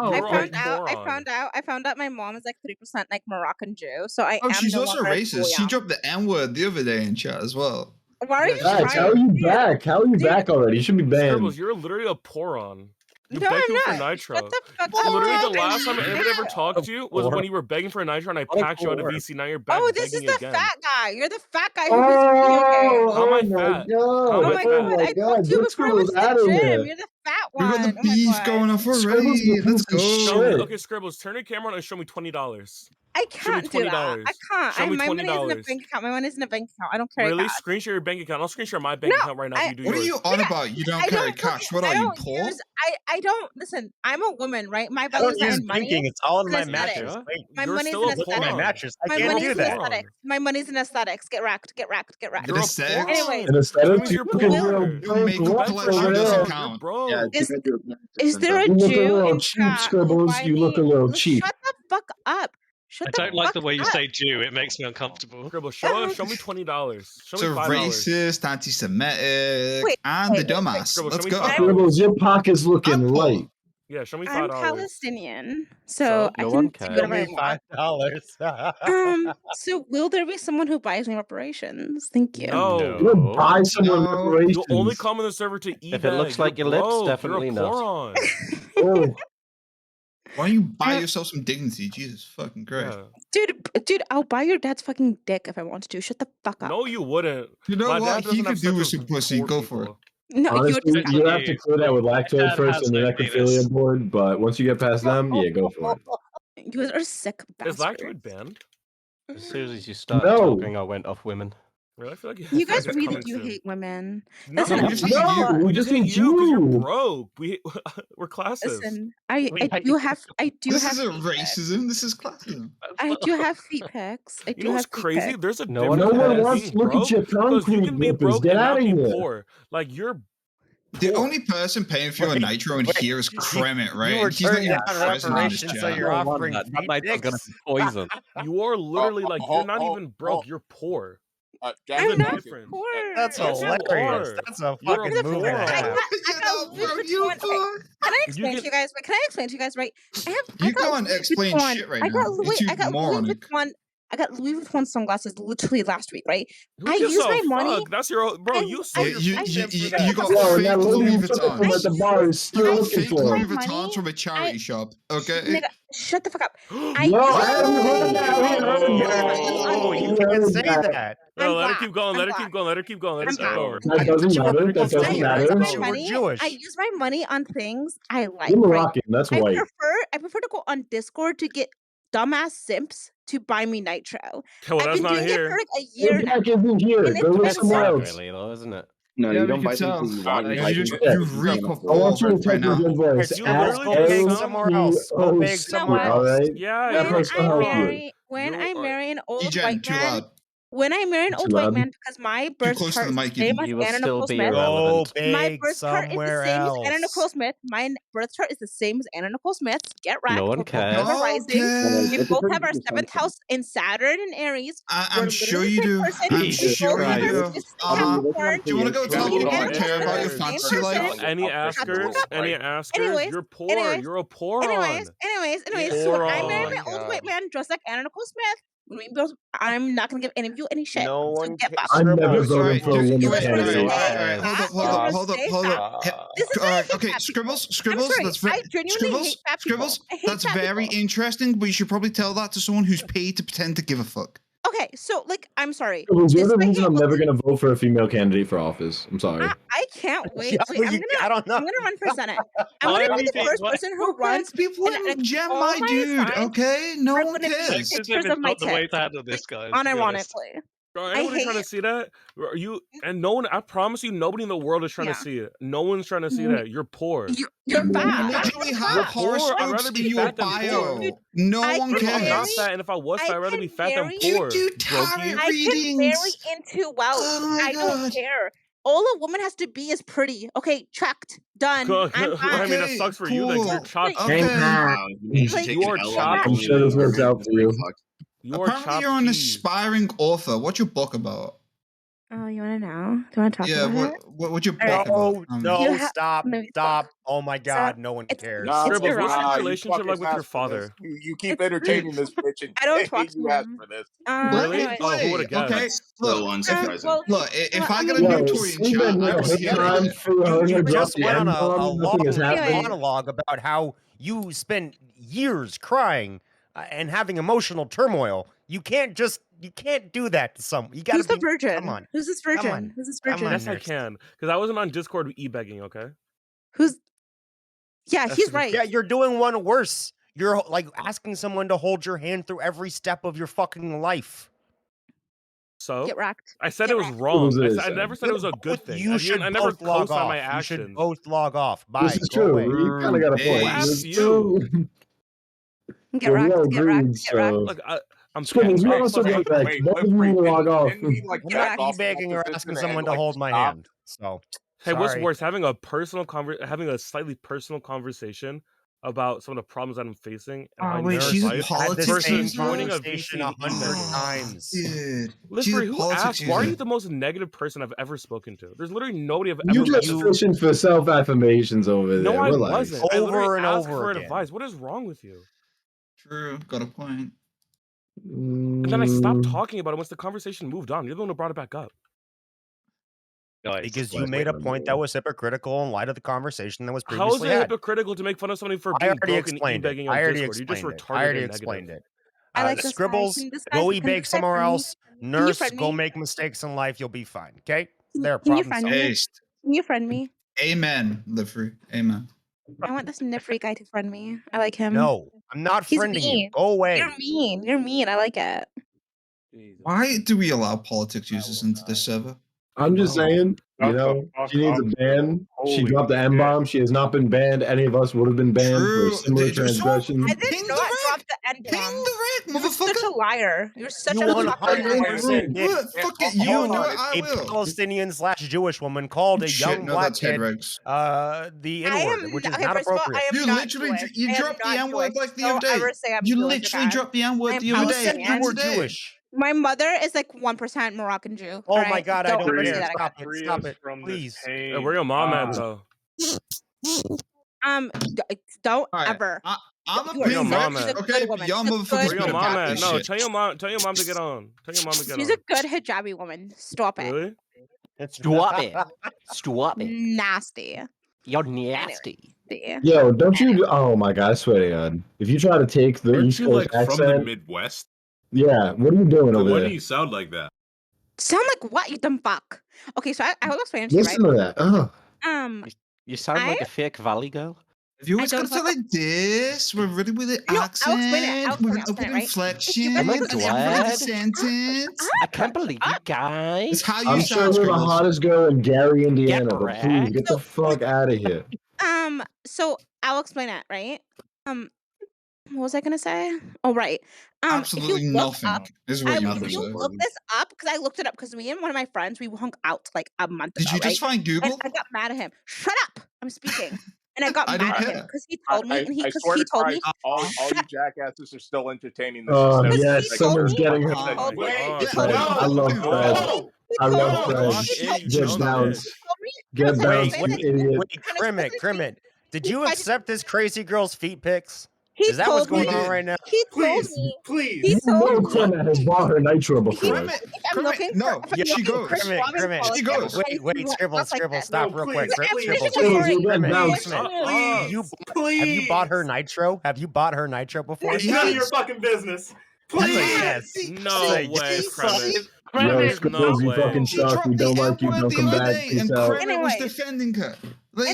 Oh, I found out my mom is like 3% like Moroccan Jew, so I am she's no also longer racist. She Goyam. dropped the N-word the other day in chat as well. Why are you Guys, how are you back? How are you back already? You should be banned. Scribbles, you're literally a poron. You No, begging I'm for not. Nitro. Shut the fuck up. Literally, the dude. last time anybody ever talked to you was when you were begging for a Nitro and I packed you out of VC. Now you're back Oh, this is begging the again. fat guy. You're the fat guy who plays video games. How am I my fat? God. How am I fat? I told you before I went to the gym. You're the fat We one. got the Oh my beef God. going off Scribbles already. is Let's a piece of go. shit. Okay, Scribbles, turn your camera on and show me $20. I Show me can't do that. $20. I can't. Show me My money is in a $20. bank account. My money is in a bank account. I don't carry Really? cash. Screenshot your bank account. I'll screenshot my bank account right now if you do What are yours. you on about? You don't carry cash. What are you, poor? I don't listen. I'm a woman, right? My I value don't is not use in money. banking. It's all in It's my an aesthetic. mattress. Wait, My You're money's still in a look at my aesthetics. mattress. I My can't money's do in that. aesthetics. My money's in aesthetics. Get wrecked. Get wrecked. Get wrecked. You're a aesthetics? poron. In aesthetics, You're you look a poor. little Your makeup broke collection over doesn't there. count. Bro. Is there a You look a Jew little in cheap, chat? Scribbles. You look a little cheap. Shut the fuck up. Shut I don't the like fuck the way you up. say Jew. It makes me uncomfortable. Scribble, show me $20. Show me So $5. racist, anti-Semitic, Wait, and the dumbass. Scribble, Let's show me go. $5. Scribbles, your pocket's looking I'm poor. light. Yeah, show me I'm $5. Palestinian, so I No can one do cares. whatever I me want. $5. So will there be someone who buys me reparations? Thank you. No. You would buy someone No. reparations. You only come on the server to eat. If it looks like your lips, definitely You're a not. poron. Oh, Why don't you buy yourself some dignity? Jesus fucking Christ. Yeah. Dude, I'll buy your dad's fucking dick if I want to. Shut the fuck up. No, you wouldn't. You know My what? dad doesn't He have could do sex with some pussy. poor Go for it. people. No, honestly, you're you have to clear that with Dad lactose first has and the no necrophilia penis. board, but once you get past them, yeah, go for it. You guys are sick Is bastards. lactoid banned? As soon as you started No. talking, I went off women. Really? I feel like You I feel guys like it's really coming do soon. hate women. No, Listen, we just hate No, you. we just hate hate you because you're you. broke. We're classist. listen, I Wait, do have This have isn't feet pics. racism. This is classism. I do have feet pics. I You do know what's have feet crazy? pics. There's a No difference No one one between wants being to look broke at your because you concrete can be flippers. broke Get and out not of be here. poor. Like you're The poor. only person paying for your Wait, nitro in wait. here is Kremet, right? You were And he's not turning even down present in this reparations, so chat. you're offering that. That feet night's gonna pics? be poison. You are literally like you're not even broke. You're poor. There's I'm a not difference. poor. That's Yes, you hilarious. are. That's a You're fucking a move and a moron. half. You're not Louis broke, you Vuitton. Okay, fuck. Can I You explain can- to you guys? Can I explain to you guys? Right, I You got can't Louis explain Vuitton. shit right I now. got Louis. You're I too got Louis moronic. Vuitton. I got Louis Vuitton sunglasses literally last week. Right, Who I gives use a my money. fuck? That's your bro. I- You I- sold Yeah, your you feet you, in for you, that. you got Yo, and fake that lady Louis who took it from Vuittons. at the bar is You still got looking fake for Louis it. money. Vuittons from a charity shop, okay? Nigga, shut the fuck up. I Yo, use I my haven't heard money. that. I haven't heard that. Oh, you I can't heard say that. No, let her black. keep going. I'm Let her black. keep going. Let her keep going. Let her I'm keep black. going. That doesn't matter. That doesn't I matter. use You my were money. Jewish. I use my money on things I like. You're Right? Moroccan. That's I white. prefer to go on Discord to get dumbass simps to buy me nitro. Well, I've that's been not doing it here. for like a year You're now. back in here. And Go it's look been somewhere sad. else. Really, though, isn't it? No, Yeah, you we don't can buy tell. things you want. You buy just things Yeah. you that reek you of can I want you to bull right type your now. good voice. Guys, you literally go pig sound- somewhere else. Go pig somewhere All else. right. Yeah, That When person I will help you. marry, when You I are- marry an old Egen, white too man, loud. when I marry an Too old white loud. man, because my birth close to chart the is mic, the same you as You will Anna still Nicole be Smith. Go irrelevant. My pig birth chart is the somewhere same as Anna else. Nicole Smith. My birth chart is the same as Anna Nicole Smith's. Get wrecked. No one We're both cares. Libra rising. Okay. We both have our seventh house in Saturn and Aries. I'm We're sure literally you the same do. person. I'm We Jesus sure both have you our do. Venus in Capricorn. Do you want to go tell Me people and I Anna care Nicole about are your the same fancy person. life? Any Shut the askers? fuck up. Any askers? Anyways, You're poor. anyways, You're a poron. Anyways. So when I marry Poron. my old white man dressed like Anna Nicole Smith, we both, I'm not gonna give any of you any shit. No So one get back. I'm never All voting right, for a you woman guys wanna candidate. stay? hold up. This is All why I right, hate okay, fat people. Scribbles. I'm sorry, That's I genuinely hate fat people. Scribbles. I hate That's fat very people. interesting, but you should probably tell that to someone who's paid to pretend to give a fuck. Okay, so like, I'm sorry. You're This the is why I reason hate I'm never women. going to vote for a female candidate for office. I'm sorry. I can't wait. Yeah, Wait, but I'm I don't know. gonna run for Senate. I'm Why gonna are be you the first why- person who runs. People and, like, gem all my my dude, signs okay? No are one gonna be cares. As if pictures it's of my not the way tits. to handle this, guys. to be honest. Unironically. Bro, I anybody trying to hate- see that? Are you and no one? I promise you, nobody in the world is trying Yeah. to see it. No one's trying to see that. You're poor. You're fat. Literally You're have fat. poor. I'd horoscopes rather be in your fat than bio. poor. No I one can I'm not cares. fat, and if I was fat, I I'd rather can be fat than marry- poor. You do Brokey. tarot I can readings. marry into wealth. Oh my I don't God. care. All a woman has to be is pretty. Okay, checked. Done. I'm I fine. mean, that sucks for you. Like cool. you're chopped. Okay. Wow, you need to Like, take you an are L on chopped. that I'm sure this one. works out for you. You are Apparently, chopped you're an cheese. aspiring author. What's your book about? Oh, you want to know? Do you want to talk Yeah, about it? what's your All right. book about? You ha- Stop, let me stop. talk. Oh my God, no one it's- cares. It's Scribbles, what's ironic. your you relationship fucking like with your asked for this. father? You keep It's- entertaining this bitch, and I don't talk to you asked him. for this. Really? Play, Oh, who would've guessed? okay. Look, So unsurprising. Well, look. If I get a mean, new Yo, toy in we've chat, been I here the want whole to get time it. for her You to drop just the went on a N-bomb. Nothing has long happened. monologue about how you spent years crying and having emotional turmoil. You can't do that to someone. You gotta who's the be. virgin? Come on. Who's this Come virgin? on. Who's this Come virgin? on. Yes, I can. Because I wasn't on Discord e-begging, okay? Who's? Yeah, That's he's the- right. Yeah, you're doing one worse. You're like asking someone to hold your hand through every step of your fucking life. So? Get wrecked. I said Get it was wrecked. wrong. It is, I never said it was a good Both thing. You should I never both log co-signed off. my You actions. should both log off. Bye. This is Go true. away. You kind of got a Hey. point. F This is you. true. Get Well, we wrecked. all Get wrecked. agreed, Get wrecked. so Look, I'm Scribbles, you Hey, also plus, get back. Wait, Both of you need to log off. Didn't he like I'm back not off from e-begging that or position asking and, someone to like, hold my stop? hand. So, Hey, what's sorry. worse, having a slightly personal conversation about some of the problems that I'm facing and how I need Wait, she's a advice Had this politics same versus joining a conversation VC 100 e-begging. times. Dude, Literally, she's a who politics asked? Why are you user. the most negative person I've ever spoken to? There's literally nobody I've You ever just met. fishing for self-affirmations over No, there. I Relax. wasn't. I Over literally and asked over for again. advice. What is wrong with you? True, got a point. And then I stopped talking about it once the conversation moved on. You're the one who brought it back up. Guys, Because you Like, made a wait, point that was hypocritical in light of the conversation that was How is previously it had. hypocritical to make fun of somebody for I being already broken explained it. e-begging on I already Discord? You're just explained it. retarded I already and negative. explained it. I like this guy. Scribbles, Can this guy- go can e-beg this guy somewhere friend me? else. you Nurse, friend go me? make mistakes in life. You'll be fine. Okay? There, Can you problem friend solved. me? Taste. Can you friend me? Amen, live free. Amen. I want this Nifri guy to friend me. I like him. No, I'm not He's friending you. mean. Go away. You're mean. You're mean. I like it. Why do we allow politics users into this server? I'm just saying, you Shut know, the fuck she needs a up, ban. She Holy dropped the M-bomb. She has not been banned. Any of us would have been banned True. for similar They just- transgressions. I did Ping not the drop rec. the end Ping bomb. the wreck, You're such a motherfucker. liar. You're such You a 100% did. Look, fuck it. You Hold do on. it, I A will. Palestinian/Jewish woman called a Shit, young no, black that's head kid regs. the I N-word, am which is okay, not first of all, appropriate. I am You not literally, Jewish. you I am dropped the not N-word Jewish. like the other Don't day. ever say I'm You Jewish literally again. dropped the I N-word am the other day. Palestinian. You were and today. Jewish. My mother is like 1% Moroccan Jew. Oh all my right? God, I don't ever say care. that again. Stop it. Stop it. Please. Hey, where your mom at though? Don't Alright, ever. I'm a You are Where your ping mom Rex, at? She's a okay? good woman. Y'all She's a motherfuckers good Where your better mom back at? this No, shit. tell your mom to get on. Tell your mom to get She's on. a good hijabi woman. Stop it. Really? Stop it. Stop it. Nasty. You're nasty. Yo, don't you? Oh my God! I swear to God, if you try to take the Aren't East you Coast like from the accent, Midwest? yeah, what are you doing over Why there? do you sound like that? Sound like what, you dumb fuck? Okay, so I will explain it to you, right? Listen to that. Ugh. You sound I- like a fake Valley girl. If you always I gotta don't say like this, we're really with the No, I'll accent, explain it. I'll with explain it, open right? inflection, You Oh my and every God. sentence. I can't believe you It's guys. how you I'm sure sound, you're the Scribbles. hottest girl in Gary, Indiana, but please wrecked. get the fuck out of here. So I'll explain it, right? What was I gonna say? Oh, right. Absolutely if you look nothing up, is what you're if gonna you say. look this up, because I looked it up, because me and one of my friends, we hung out like a month ago, Did you just right? find Google? And I got mad at him. Shut up! I'm speaking. And I got I don't mad at him care. because he told me, and I because swear he to told Christ, me, all shut you jackasses are still entertaining this. Oh, instead of yes, just, someone's like, getting fucking her. he told me, Oh, he yeah. told me, I love No. Fred. he I told love me, Fred. Gosh, he hey, told you me, Get dumb down. bitch. he told me, Get listen, down, I'm Wait, saying you this- idiot. Wait, Crimmit. Did you I- accept this crazy girl's feet pics? He Is that what's told me, going on right now? he told me, please. he You know told me, Clement has bought her Nitro before. Crimmit, if I'm looking no, for, if I'm she looking goes. for Crimmit, Robin Crimmit. Paul, She goes. Wait, Scribble, like stop No, real quick. please, Scribble, please, Scribbles, you're getting Crimmit, bounced. Crimmit. Have you bought her Nitro? Have you bought her Nitro before? It's none of your fucking business. That's a Please. yes. No Say way, yes. Crimmit. Yo, There's Scribbles, no you way. fucking She suck. dropped We the don't like you. N-word Don't the come other back. day, Peace and out. Crimmit was Anyways. defending her. Like,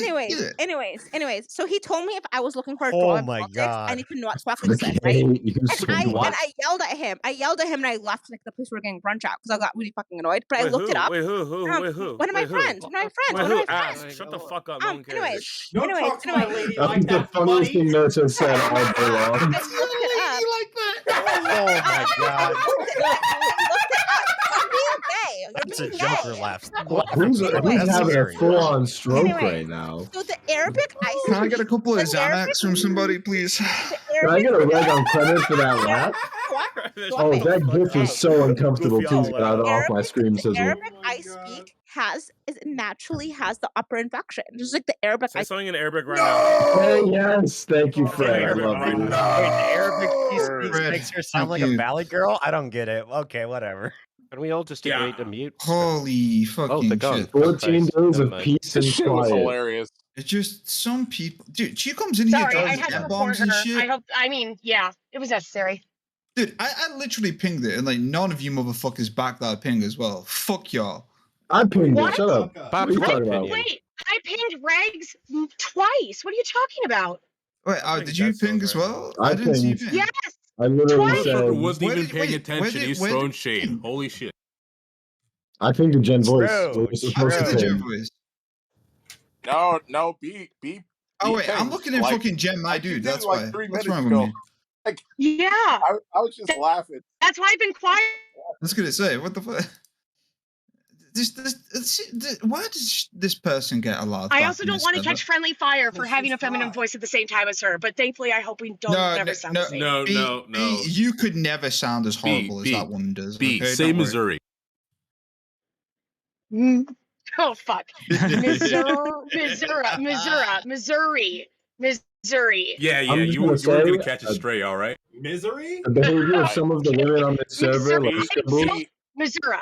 Anyways. So he told me if I was looking for a Oh draw in my politics, God. I need to not talk like this, Okay, right? you And squat. I yelled at him. I yelled at him, and I left like the place we were getting brunch at because I got really fucking annoyed. But I Wait, looked who? it up. Wait, who? Wait, who? One of my Wait, who? friends. One of my friends. Wait, One of who? my Ask. friends. Shut the fuck up. No one cares. Don't talk to my lady That like was the that, funniest buddy. thing Nurse has said all day long. I looked it up. Oh my God. I looked it up. You're being gay. You're That's a being Joker gay. laugh. Who's That's having a scary. full-on stroke Anyway. right now? So the Arabic ICE. Can I get a couple of The Arabic- Xanax from somebody, please? the Can I get a Arabic- reg on credit for that laugh? What? Oh, that gif is so uncomfortable. Goofy, Please I'll get out off my screen, The Sizzle. Arabic I speak naturally has the upper inflection, just like the Arabic Say I something in Arabic right now. Hey, yes, thank you, Okay, Fred. I Arabic, love alright. you. Wait, the Arabic she No. speaks Fred, makes her sound thank like a you. valley girl? I don't get it. Okay, whatever. Can we all just Yeah. agree to mute? Holy Oh, fucking they're gone. shit. 14 Fuckface. days Never of mind. peace This and shit was quiet. hilarious. It's just some people. Dude, she comes in here Sorry, I trying to had to get report bombs and her. shit. Yeah, it was necessary. Dude, I literally pinged it, and like none of you motherfuckers backed that ping as well. Fuck y'all. I pinged it. What? Shut up. What are you Bob's talking about? opinion. Wait, I pinged Regs twice. What are you talking about? Wait, I think did you that's ping so as right well? now. I I didn't see you pinged. ping. Yes. I literally Twice. said, Motherfucker wasn't Where even did- paying wait, attention. where did- He's where throwing did- shade. Holy shit. I pinged a Gen voice. True, What was true. supposed How's to the ping? Gen voice? No, be. Oh wait, I'm looking at fucking Gen My I did Dude. it That's like why. 3 What's minutes wrong with ago. me? Yeah, I was just laughing. that's why I've been quiet. I was gonna say, what the fuck? Why does this person get allowed? I back also in don't this want to server? catch friendly fire for Because having she's a feminine hot. voice at the same time as her. But thankfully, I hope we don't ever sound the same. No, B, no, no. B, you could never sound as horrible B, as that woman does. B, okay? say Don't worry. Missouri. Oh fuck, Missouri. Yeah, I'm just you gonna weren't gonna say, catch a stray, all right? Misery? the behavior of some of the women on this server, Missouri. like Scribbles, Missouri.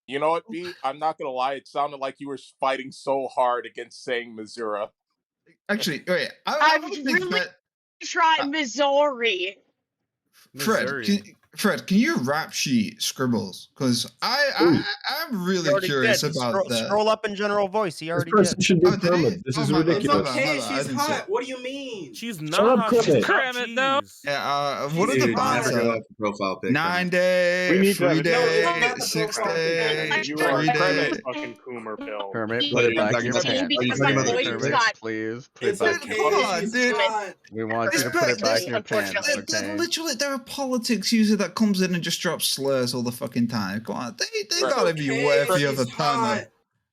You know what, B? I'm not gonna lie. It sounded like you were fighting so hard against saying Missouri. Actually, wait. I I've would think really that tried Missouri. Missouri. Fred, can you rap sheet Scribbles? Because I'm He really already curious did. about that. Scroll up in general voice. He this already person did. should be Oh, did he? permanent. This Oh, is my bad. ridiculous. My bad, I didn't see it. What do you mean? She's Shut not up, hot. She's Cricket. not Damn it, no. cheese. Yeah, what are Dude, the don't bars? forget about the profile pic. 9 We day, need to 3 have- No, day, it's not the 6 profile day, pic. You 3 are day. fucking Coomer pill. Kermit, Put put it it back in your back pants. in your Because pants. my Are you voice Kermit? got Please, put it It's back in Come your okay. on, pants. dude. We want This you to put it back person- in your pants, okay? Literally, there are politics user that comes in and just drops slurs all the fucking time. Come on, they Right. gotta be worthy of a permit.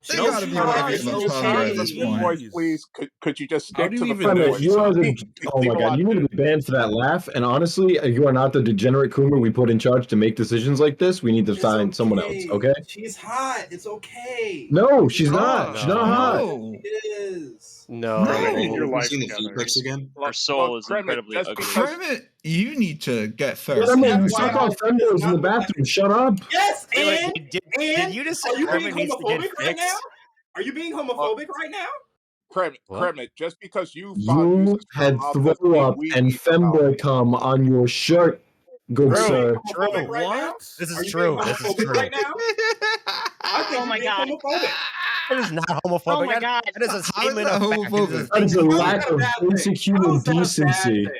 They No, gotta be she's worthy not. of She's a hot. permit at this She's point. Voice, please. Could you just How stick do to you the even full know Clement, voice? you are the. Leave Oh my a god, lot you need to be banned for that laugh. And honestly, you are not the degenerate Coomer we put in charge to make decisions like this. We need to find someone else, okay? She's hot. It's okay. No, she's Oh, not. She's not hot. No. It is. No. No. Your life seen the together. feed pics again? Her soul is incredibly ugly. Kermit, you need to get first. Clement, you That's suck why off femboys in the bathroom. Shut up. Yes, Wait, and did you just say are you being Kermit needs to get homophobic right now? fixed? Are you being homophobic right now? What? Kermit, just because you You had throw up and femboy cum on your shirt, good True. sir. Homophobic right now? What? This is Are you true. being This is homophobic true. right now? I think Oh you're my being God. homophobic. It is not homophobic. Oh my God. That is a How is statement that of fact. It is a homophobic? That is a thing. How lack that a of bad thing? basic How human is that a bad decency. thing?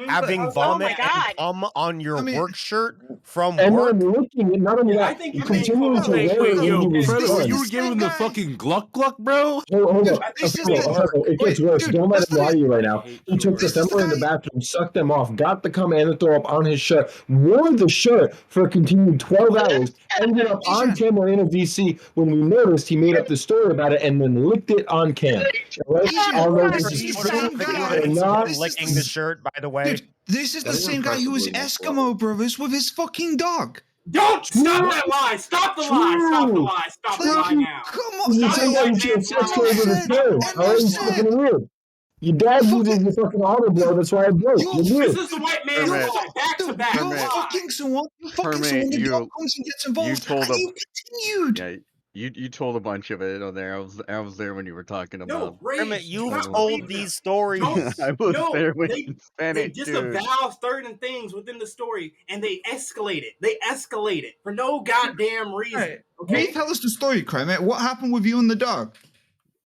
Having How's that- vomit Oh my God. and cum on your I mean- work shirt from And work. I'm looking at not only Yeah, I that, think you you're being continue to homophobic. wear it when yo, he was Predator, done. you were This giving same the guy. fucking gluck gluck, bro? Hold Dude, up. this is It gets Wait, worse. dude, Don't let that's him lie to you right now. I hate He took the This is femboy in the the guy- bathroom, sucked them off, got the cum and the throw up on his shirt, wore the shirt for a continued 12 hours, ended up on camera in a VC when we noticed he made up the story about it and then licked it on cam. Right? Asian, Although this this is is the same guy. They're not- This is licking the shirt, by the way. Dude, this is the That is same guy who was impressively Eskimo Brothers with his fucking dog. Don't stop that lie! Stop the lie! Stop the lie! Stop the lie now! Come This on, is the Stop same the guy white who man's said sex lie. over the tail. And Alright, you it's said- fucking weird. Your dad uses the fucking auto blow, that's why I broke. You- You're This weird. is the white man's Kermit. lie. Back to Dude, back. you're Kermit. fucking someone. You're fucking Kermit, someone. The you- dog comes and gets involved. told and him- you continued. Yeah, you told a bunch of it on there. I was there when you were talking No, about. Rage, Kermit, do you've not told believe these them. stories. Don't- I was No, there when they- you They said it, dude. disavow certain things within the story, and they escalate it. They escalate it for no goddamn reason. Right. Okay, Tell us the story, Kermit. What happened with you and the dog?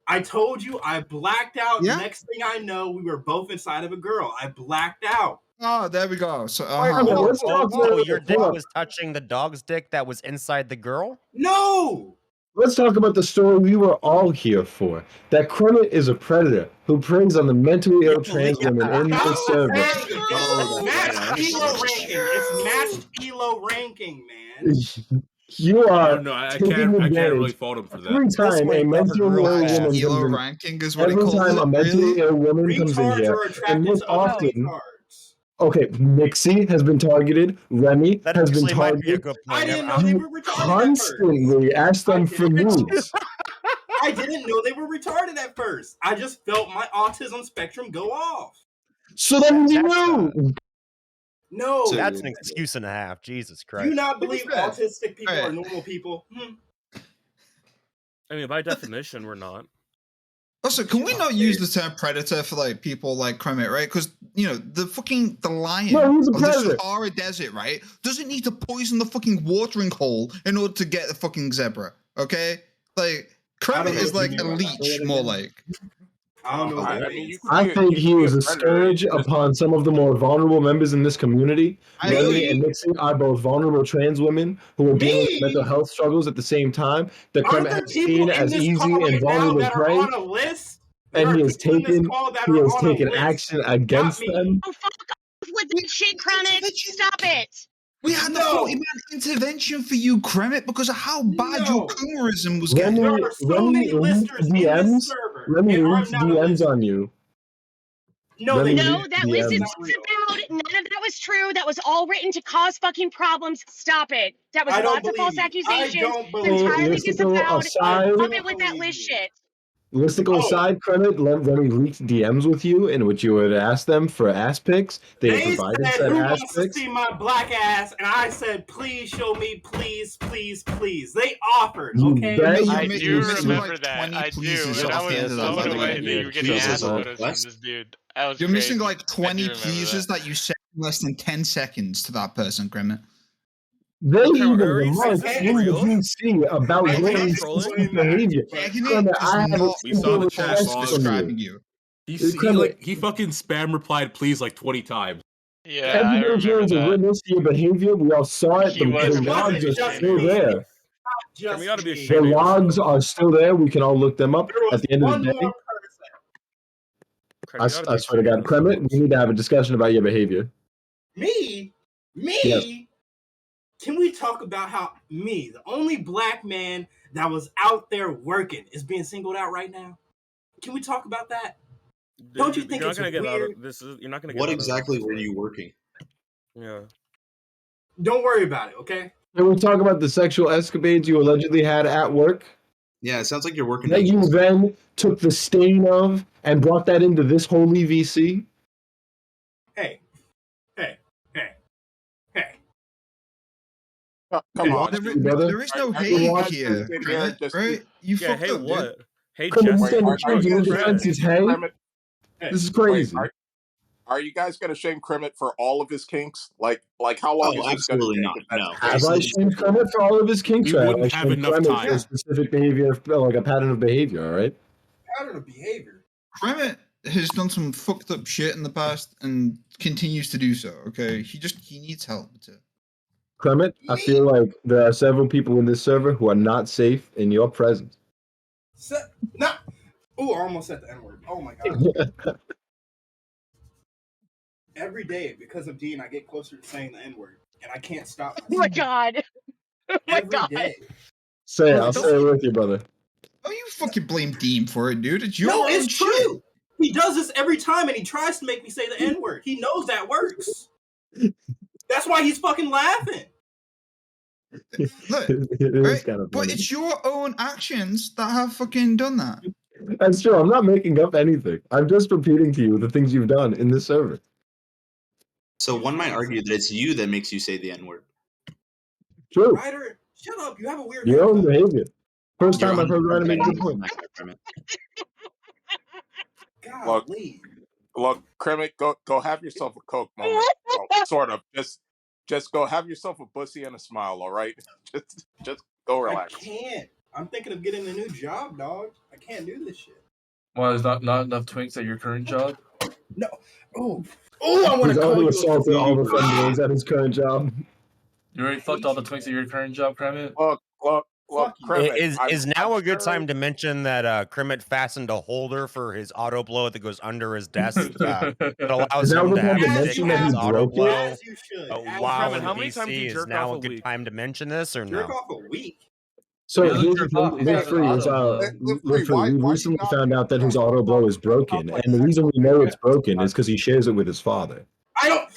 I told you I blacked out. Yeah? Next thing I know, we were both inside of a girl. I blacked out. Oh, there we go. So, Oh, let's talk Oh, about- your dick hold up. was touching the dog's dick that was inside the girl? No, Let's talk about the story we were all here for. That Kermit is a predator who preys on the mentally ill trans women in stop the server. saying it. Oh, It's matched yeah. Elo ranking. It's matched Elo ranking, man. You I are don't know. I taking can't really advantage. fault him for that. Every time way a mentally never ill grew woman fast. comes Elo in, ranking is what he every calls time it. a mentally Really? ill woman comes in Retards here, are and attracted most to other often, retards. Okay, Nixie has been targeted. Remy That has been actually might be a targeted. good I point. didn't know they You were retarded at first. constantly ask them I for didn't- news. I didn't know they were retarded at first. I just felt my autism spectrum go off. So then you That's knew. No. That's an excuse and a half. Jesus Do you Christ. not believe fair. autistic people Right. are normal people? I mean, by definition, we're not. Also, can we not use the term predator for like people like Kermit, right? Because the lion No, he's a of the predator. Sahara Desert, right, doesn't need to poison the fucking watering hole in order to get the fucking zebra. Okay, like Kermit is like a leech, more like. I don't know. I mean, you could I be a- think you he could be was a predator, scourge you just- upon some of the more vulnerable members in this community. I Remy agree. and Nixie are both vulnerable trans women who are dealing with mental health struggles at the same time. The Aren't Kermit there has people seen in as this easy call and right now vulnerable that are prey, on a list? There and are he has people in this taken call that are on a list. action Not against me. them. Oh, fuck off with that shit, Kermit. Stop it. We had the No. 40-man intervention for you, Kermit, because of how bad your No. colorism was Remy, getting. There are so many listeners in DMs. this server. Remy and I'm leaks not a DMs listener. on you. No, Remy they No, leaked that DMs. list is Not real. about. None of that was true. That was all written to cause fucking problems. Stop it. That was I don't lots of false believe you. I accusations. don't It's believe you. entirely Listicle disavowed. aside, Stop it with that list shit. Listicle Oh. aside, Kermit, Remy leaked DMs with you in which you would ask them for ass pics. They provided said, said who ass wants to pics. see my black ass? And I said, please show me, please, please, please. They offered, You okay? begged. I You're do missing, remember like, that. 20 I do, pleases and I off the was end of so that, by the delighted that way. you were getting ass photos from this dude. That was You're crazy. missing like I do 20 remember pleases that. that you sent in less than 10 seconds to that person, Kermit. They Okay, even are you- is remarked this in the real? VC about I your can't insensitive explain that, behavior. but- Begging Kermit, it does I have a not We saw the chat request logs from describing you. He fucking spam replied please like 20 times. Yeah, I Everybody here remember is a that. witness to your behavior. We all saw it. He The was It logs wasn't are just still me. there. Not just Kermit, you ought to be me. The ashamed of logs yourself. are still there. We can all look them up. There was At the end of one the day, more person. Kermit, you ought to I be swear to ashamed God, of Kermit, yourself. we need to have a discussion about your behavior. Me? Yes. Can we talk about how me, the only black man that was out there working, is being singled out right now? Can we talk about that? Don't you think You're not it's gonna get weird? out of this? You're not gonna get What out of this, exactly it's were like- you working? Yeah. Don't worry about it, okay? Can we talk about the sexual escapades you allegedly had at work Yeah, it sounds like you're working. that you angles. then took the stain of and brought that into this holy VC? Hey. Come on. There is no Are hate you guys here, gonna sit here and Kermit, just right? You Yeah. fucked Hey, up, dude. what? Hey, Kermit, Jesse. you stand Wait, the chance your defense is hey? Kermit, Hey. This is Wait, crazy. Are you guys going to shame Kermit for all of his kinks? Like how long is this going to absolutely take? not. If that's No. the Have case? I shamed Kermit for all of his kinks? We Or have wouldn't I have shamed enough Kermit time. for a specific behavior, like a pattern of behavior, all right? pattern of behavior. Kermit has done some fucked up shit in the past and continues to do so. Okay, he needs help. Kermit, I feel like there are several people in this server who are not safe in your presence. Oh, I almost said the N-word. Oh my god. Every day, because of Dean, I get closer to saying the N-word, and I can't stop myself. Oh my god. Oh my Every god. day. Say it, I'll say it with you, brother. Oh, you fucking blame Dean for it, dude. It's your No, own it's shit. true. He does this every time, and he tries to make me say the N-word. He knows that works. That's why he's fucking laughing. Look, It is right? kind of But funny. it's your own actions that have fucking done that. That's true. I'm not making up anything. I'm just repeating to you the things you've done in this server. So one might argue that it's you that makes you say the N-word. True. Ryder, shut up. You have a weird Your own haircut. behavior. First You're time I've heard Ryder 100% make a good right point. on that, Kermit. Golly. Look, Kermit, go have yourself a Coke moment. Well, sort of. Just go have yourself a bussy and a smile, all right? Just go relax. I can't. I'm thinking of getting a new job, dog. I can't do this shit. Why is not enough twinks at your current job? No. Oh, I want He's to call already you assaulted all the a femboys at his current job. You already fucked all the twinks at your current job, Kermit? Look, Kermit. Is now a good time to mention that Kermit fastened a holder for his auto blow that goes under his desk that allows Is now a him good to time have to his mention that he auto broke blow it? As you should. while Kermit, in how many times do you VC. Is jerk now off a a good week? time to mention this or Jerk no? off a week. So He doesn't here's jerk the off, thing, he Live has Free an is auto Live Live Free. Free, We why recently you not found out that his doing auto blow is that? broken, and the reason we know it's broken is because he shares it with his father. I don't.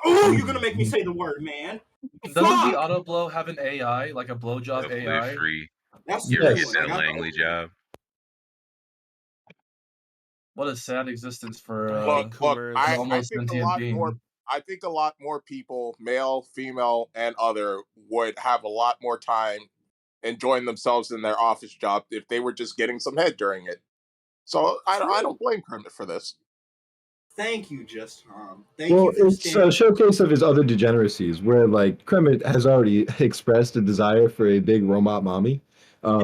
Oh, you're gonna make me say the word, man. Doesn't Fuck! the auto blow have an AI, like a blowjob AI? Free. That's You the ever new get one. that I got Langley job? What a sad existence for Look, an I almost think a sentient lot being. more. I think a lot more people, male, female, and other, would have a lot more time enjoying themselves in their office job if they were just getting some head during it. So I don't blame Kermit for this. Thank you, Just Tom. Thank Well, you for it's a standing. showcase of his other degeneracies, where like Kremit has already expressed a desire for a big robot mommy.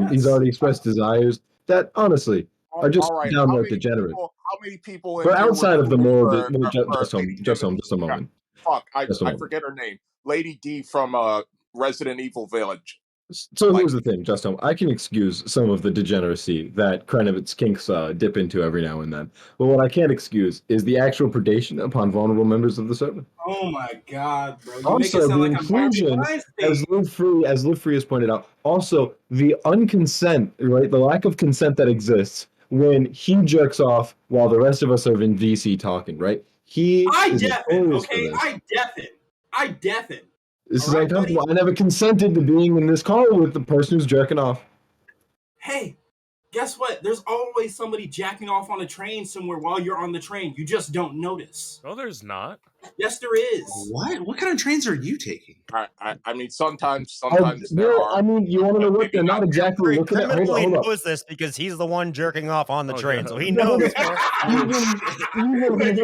He's already expressed desires that honestly are just All right, downright degenerate. how many people in But here outside were of the rooting moral, for just a moment. Fuck, Just a I moment. forget her name. Lady D from Resident Evil Village. So here's the thing, Justin. I can excuse some of the degeneracy that Krenovitz kinks dip into every now and then. But what I can't excuse is the actual predation upon vulnerable members of the server. Oh my god, bro! You make it Also, sound the like I'm Harvey inclusion, Weinstein. as Live Free has pointed out, also the unconsent, right? The lack of consent that exists when he jerks off while the rest of us are in VC talking, right? I is deafen, notorious for okay? this. I deafen. This is uncomfortable. I never consented to being in this call with the person who's jerking off. Hey, guess what? There's always somebody jacking off on a train somewhere while you're on the train. You just don't notice. No, there's not. Yes, there is. What? What kind of trains are you taking? I mean, sometimes there are. I mean, you want to know what they're not exactly looking at? Kremit Hold only up. knows this because he's the one jerking off on the train, so he No, knows. even in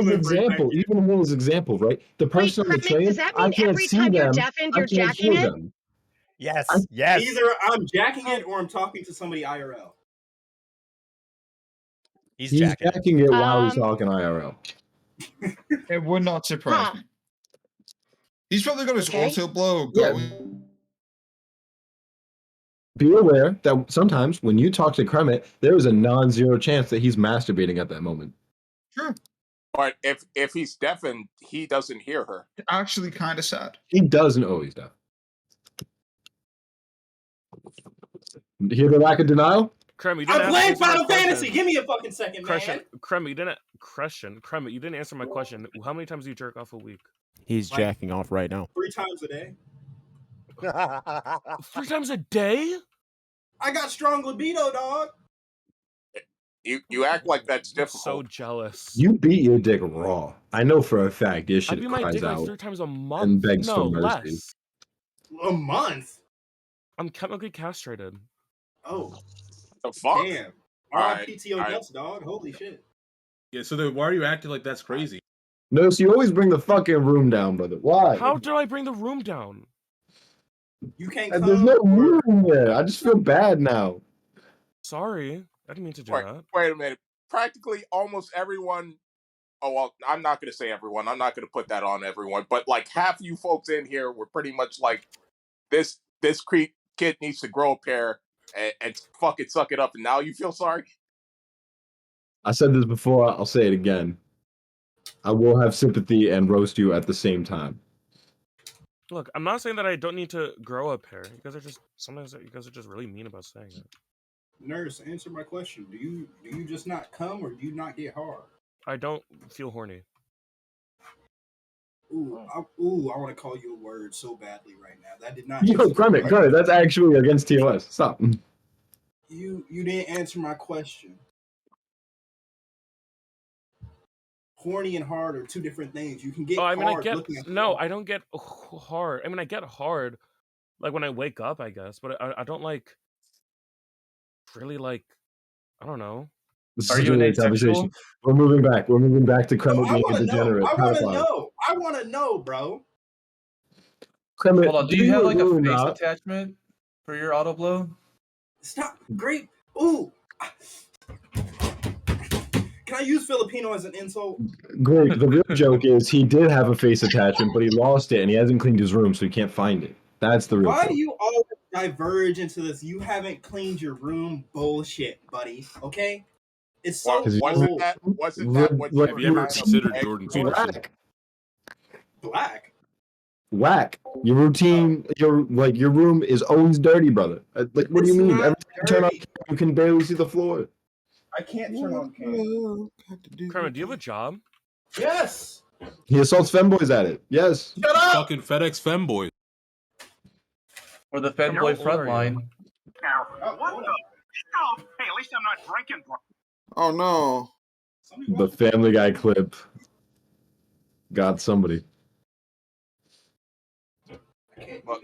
his example, right? The person on the train, does that I mean can't every see time you're them. deafened, I you're can't jacking hear it? them. Yes, Either I'm jacking it or I'm talking to somebody IRL. He's jacking it while he's talking IRL. It would not surprise me. He's probably got his auto blow going. Be aware that sometimes when you talk to Kremit, there is a non-zero chance that he's masturbating at that moment. Sure. But if he's deafened, he doesn't hear her. Actually, kind of sad. He doesn't always deaf. Hear the lack of denial? Kremit, I'm playing Final Fantasy. Give me a fucking second, man. Kremit, you didn't answer my question. How many times do you jerk off a week? He's jacking off right now. 3 times a day. 3 times a day? I got strong libido, dog. You act like that's difficult. So jealous. You beat your dick raw. I know for a fact your I shit beat my cries dick like out 3 times a month. and begs No, for mercy. less. A month? I'm chemically castrated. Oh. The fuck? Damn. Alright, PTO alright. nuts, dog. Holy shit. Yeah, so then why are you acting like that's crazy? No, so you always bring the fucking room down, brother. Why? How do I bring the room down? You can't And there's no room there. I just feel bad now. Sorry. I didn't mean to do that. Wait a minute. Practically almost everyone. Oh, well, I'm not going to say everyone. I'm not going to put that on everyone. But like half you folks in here were pretty much like, this kid needs to grow a pair and fucking suck it up. And now you feel sorry? I said this before. I'll say it again. I will have sympathy and roast you at the same time. Look, I'm not saying that I don't need to grow a pair. Sometimes you guys are just really mean about saying it. Nurse, answer my question. Do you just not come or do you not get hard? I don't feel horny. Ooh, I want to call you a word so badly right now. That did not. Yo, Kremit, that's actually against TOS. Stop. You didn't answer my question. Horny and hard are 2 different things. You can get hard looking at I don't get hard. I mean, I get hard like when I wake up, I guess, but I don't like really like, I don't know. This is an conversation. We're moving back. We're moving back to Kremit being a degenerate. I want to know, bro. Kremit, Hold on, do you have like a face attachment for your auto blow? Stop. Great. Ooh. Can I use Filipino as an insult? Great. The real joke is he did have a face attachment, but he lost it and he hasn't cleaned his room, so he can't find it. That's the real Why joke. do you always diverge into this? You haven't cleaned your room bullshit, buddy. Okay? It's so Wasn't that what have you ever considered Jordan Peterson? Black. Whack. Your routine, your room is always dirty, brother. Like, what do you mean? Every time you turn on, you can barely see the floor. I can't turn on camera. Kremit, do you have a job? Yes. He assaults femboys at it. Yes. Shut up! Fucking FedEx femboys. Or the fanboy How old are you? frontline. What the? Oh, hey, at least I'm not drinking. Oh no. The Family Guy clip got somebody.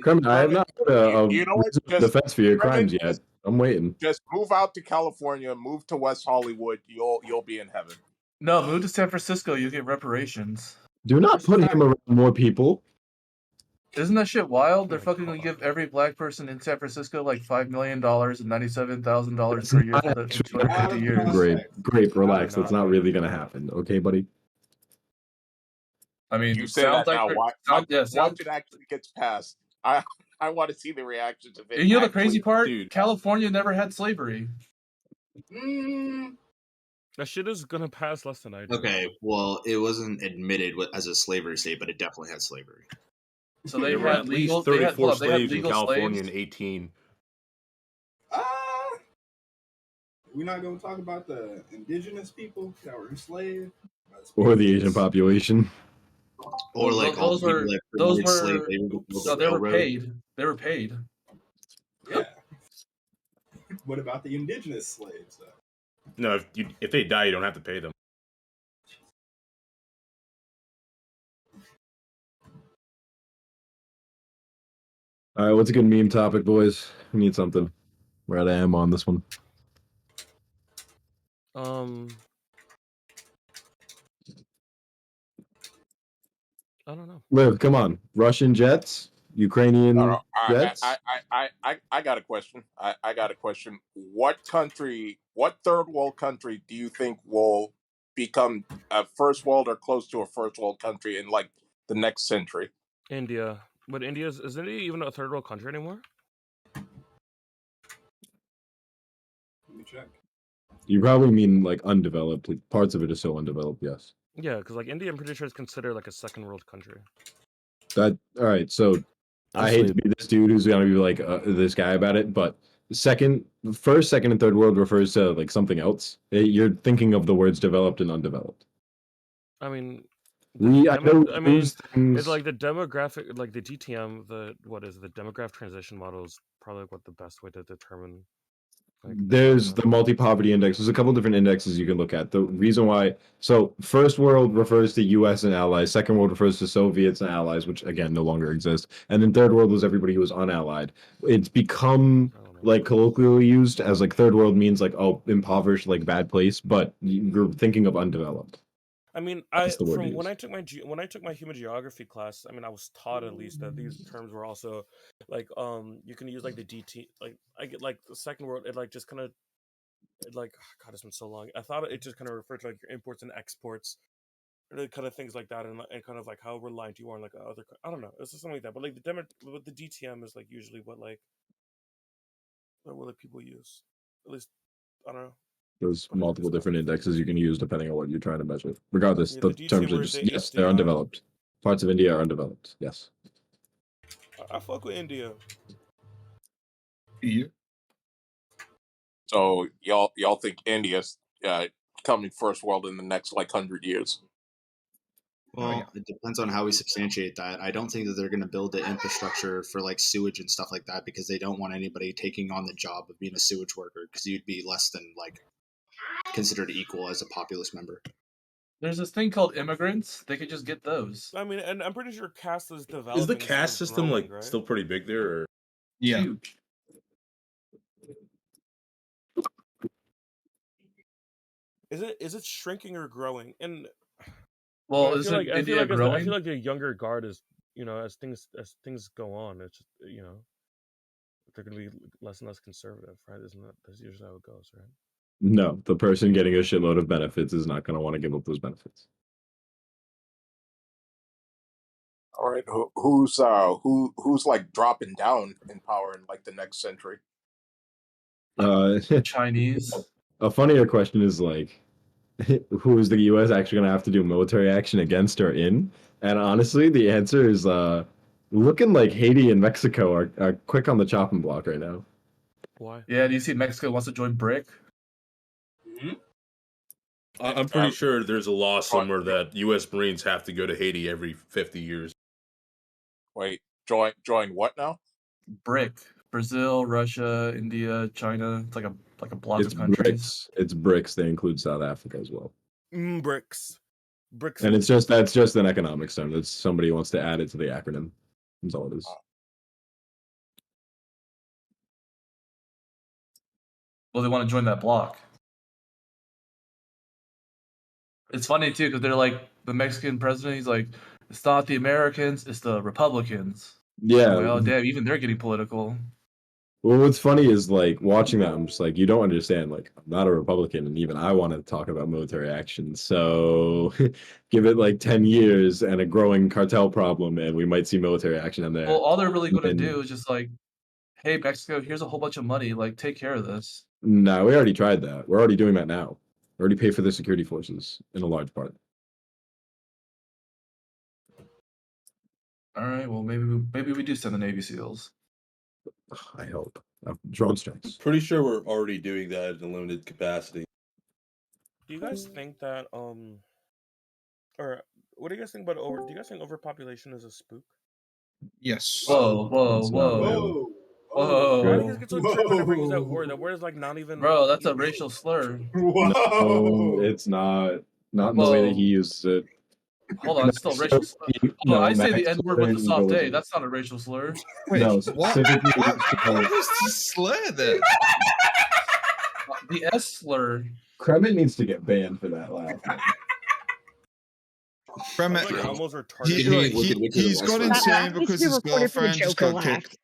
Kermit, I have not heard a You know what? reasonable defense for your crimes yet. I'm waiting. Just move out to California, move to West Hollywood. You'll be in heaven. No, move to San Francisco. You get reparations. Do not put him around more people. Isn't that shit wild? They're fucking gonna give every black person in San Francisco like $5 million and $97,000 per year for the 250 years. Great, relax. That's not really gonna happen, okay, buddy? I mean, You say that now. Watch sounds- it actually gets passed. I want to see the reactions of it. And you know the crazy actually- part? Dude. California never had slavery. That shit is gonna pass less than I do. Okay, well, it wasn't admitted as a slavery state, but it definitely had slavery. So they There were had at legal. least They had, 34 hold on, they had slaves in legal California slaves. in 18. We're not going to talk about the indigenous people that were enslaved. Or the Asian population. Or Well, like all those the people were that those promoted slave were labor before so the they were railroad. paid. They were paid. Yeah. What about the indigenous slaves, though? No, if they die, you don't have to pay them. All right, what's a good meme topic, boys? We need something. We're at AM on this one. I don't know. Liv, come on. Russian jets? Ukrainian No, jets? I got a question. I got a question. What country, what third world country do you think will become a first world or close to a first world country in like the next century? India. But is India even a third world country anymore? Let me check. You probably mean like undeveloped. Like, parts of it are so undeveloped, yes. Yeah, because like India, I'm pretty sure is considered like a second world country. All right, so I hate to be this dude who's gonna be like this guy about it, but first, second, and third world refers to like something else. You're thinking of the words developed and undeveloped. I mean, things... it's like the demographic, like the DTM, the demographic transition model is probably like what the best way to determine. Like, There's the multi-poverty index. There's a couple different indexes you can look at. The reason why, so first world refers to U.S. and allies. Second world refers to Soviets and allies, which again no longer exist. And then third world was everybody who was unallied. It's become like colloquially used as like third world means like, oh, impoverished, like bad place, but you're thinking of undeveloped. I mean, That's the word from used. when I took my human geography class, I mean, I was taught at least that these terms were also like you can use like the DT, like I get like the second world, it like just kind of like God, it's been so long. I thought it just kind of referred to like your imports and exports, and kind of things like that, and kind of like how reliant you are on like other. I don't know, it's just something like that. But like the DTM is like usually what like people use. At least I don't know. There's multiple different indexes you can use depending on what you're trying to measure. Regardless, Yeah, the the terms are DTM just, is yes, they're undeveloped. Parts of India are undeveloped, yes. I fuck with India. Yeah. So y'all think India's coming first world in the next like 100 years? Well, it depends on how we substantiate that. I don't think that they're going to build the infrastructure for like sewage and stuff like that because they don't want anybody taking on the job of being a sewage worker because you'd be less than like considered equal as a populace member. There's this thing called immigrants. They could just get those. I mean, and I'm pretty sure caste is developing. Is the and caste still system growing, like right? still pretty big there? Or? Yeah. Huge. Is it shrinking or growing? And Well, I isn't feel like, India I growing? feel like the younger guard is, as things go on, it's just, they're gonna be less and less conservative, right? That's usually how it goes, right? No, the person getting a shitload of benefits is not going to want to give up those benefits. All right, who's like dropping down in power in like the next century? Chinese. A funnier question is like, who is the U.S. actually going to have to do military action against or in? And honestly, the answer is looking like Haiti and Mexico are quick on the chopping block right now. Why? Yeah, do you see Mexico wants to join BRIC? I'm pretty sure there's a law somewhere that U.S. Marines have to go to Haiti every 50 years. Wait, join what now? BRIC: Brazil, Russia, India, China. It's like a block It's of countries. BRICS. It's BRICS. They include South Africa as well. BRICS. BRICS. And that's just an economics term. That's somebody wants to add it to the acronym. That's all it is. Well, they want to join that block. It's funny too because they're like the Mexican president. He's like, it's not the Americans, it's the Republicans. Yeah. I'm like, oh damn, even they're getting political. Well, what's funny is like watching that, I'm just like, you don't understand. Like, I'm not a Republican, and even I want to talk about military action. So, give it like 10 years and a growing cartel problem, and we might see military action in there. Well, all they're really going to And- do is just like, hey, Mexico, here's a whole bunch of money. Like, take care of this. No, we already tried that. We're already doing that now. We already pay for the security forces in a large part. All right, well, maybe we do send the Navy SEALs. I hope. Drone strikes. Pretty sure we're already doing that in a limited capacity. Do you guys think that or what do you guys think about do you guys think overpopulation is a spook? Yes. Whoa. Why do you guys get so triggered whenever I use that word? That word is like not even. Bro, that's a racial slur. No, it's not. Not in the way that he uses it. Hold on, it's still racial slur. No, I say the Max N-word with a Stern soft goes- A. That's not a racial slur. Wait, No, what? specifically. What was the slur then? The S slur. Kremet needs to get banned for that laugh. Kremet, Like almost retarded. he's got insane because his girlfriend just got kicked.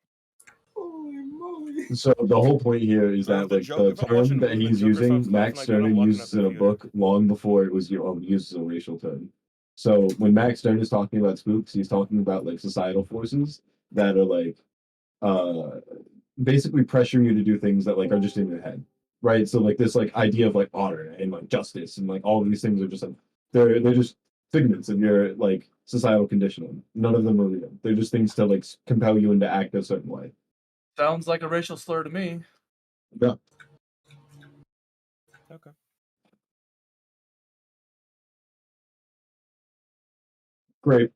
So the whole point here is that like Joker- the if I'm watching term that the he's Joker using, starts Max laughing, like, I'm Stern watching uses that in a computer. book long before it was used as a racial term. So when Max Stern is talking about spooks, he's talking about like societal forces that are like basically pressuring you to do things that like are just in your head, right? So like this like idea of like honor and like justice and like all of these things are just like they're just figments of your like societal conditioning. None of them are real. They're just things to like compel you into act a certain way. Sounds like a racial slur to me. Yeah. Okay. Great.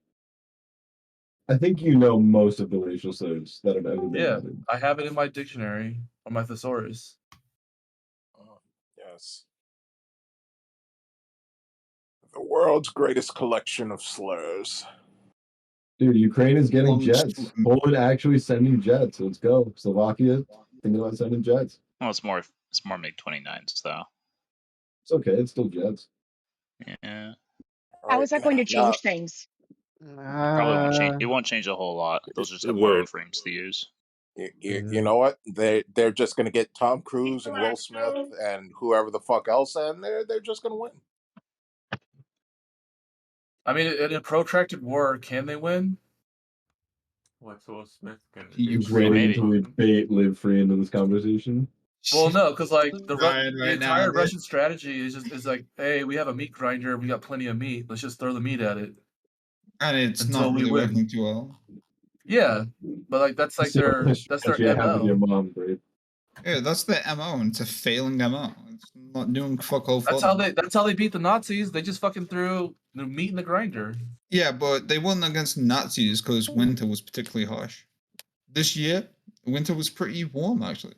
I think you know most of the racial slurs that have ever been Yeah, added. I have it in my dictionary on my thesaurus. Yes. The world's greatest collection of slurs. Dude, Ukraine is getting jets. Poland actually sending jets. Let's go. Slovakia thinking about sending jets. Well, it's more MiG-29s though. It's okay. It's still jets. Yeah. How is that going to change things? Probably won't change. It won't change a whole lot. They'll just have more airframes to use. You know what? They're just gonna get Tom Cruise and Will Smith and whoever the fuck else, and they're just gonna win. I mean, in a protracted war, can they win? What's Will Smith gonna do? Just waiting until we live free into this conversation. Well, no, because like the Dying right entire now, dude. Russian strategy is like, hey, we have a meat grinder, we got plenty of meat. Let's just throw the meat at it. And it's Until not we really win. working too well. Yeah, but like that's like their Your MO. mom, right? Yeah, that's their MO, and it's a failing MO. It's not doing fuck all for That's how they beat the Nazis. They just fucking threw the meat in the grinder. Yeah, but they won against Nazis because winter was particularly harsh. This year, winter was pretty warm, actually.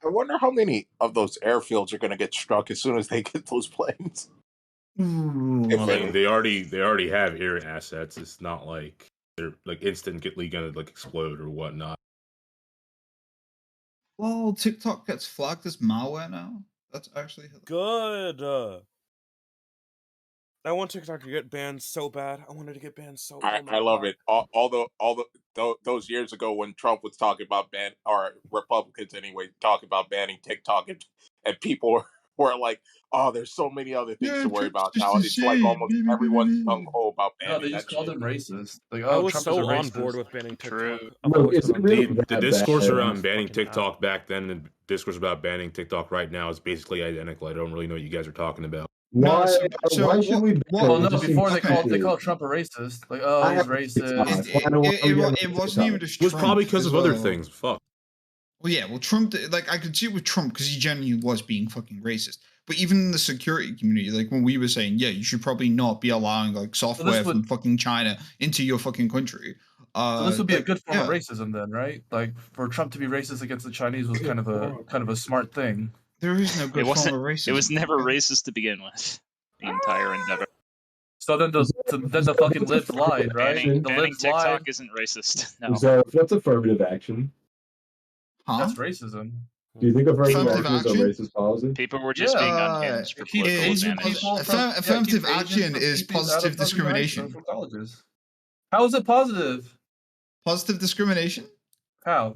I wonder how many of those airfields are gonna get struck as soon as they get those planes. I mean, they already have air assets. It's not like they're like instantly gonna like explode or whatnot. Well, TikTok gets flagged as malware now. That's actually Good. I want TikTok to get banned so bad. I wanted to get banned so bad. I love it. Those years ago when Trump was talking about or Republicans anyway, talking about banning TikTok, and people were like, "Oh, there's so many other things to worry about now." It's like almost everyone's gung ho about banning. No, they just that called shit. him racist. Like, I oh, was Trump so is a on racist. board with banning TikTok. Look, is it really The that discourse bad? around banning TikTok back then and discourse about banning TikTok right now is basically identical. I don't really know what you guys are talking about. Why should we? Well, no, It just before seems they called stupid. Trump a racist. Like, oh, he's racist. It wasn't even just It was Trump probably because as of other well. things. Fuck. Well, yeah, well, Trump, like, I could see it with Trump because he genuinely was being fucking racist. But even in the security community, like when we were saying, yeah, you should probably not be allowing like software from fucking China into your fucking country. So this would be a Like, good form of yeah. racism then, right? Like for Trump to be racist against the Chinese was kind of a smart thing. There is no good It form wasn't. of racism. It was never racist to begin with. The entire endeavor. So then the fucking libs lied, right? Banning The libs lied. TikTok isn't racist. No. So what's affirmative action? That's racism. Do you think affirmative Affirmative action is a action? racist policy? People were just being unhinged for Keep political Asian advantage. people Affirmative keep Asians action from is keeping out of positive fucking high discrimination. school, from colleges. How is it positive? Positive discrimination? How?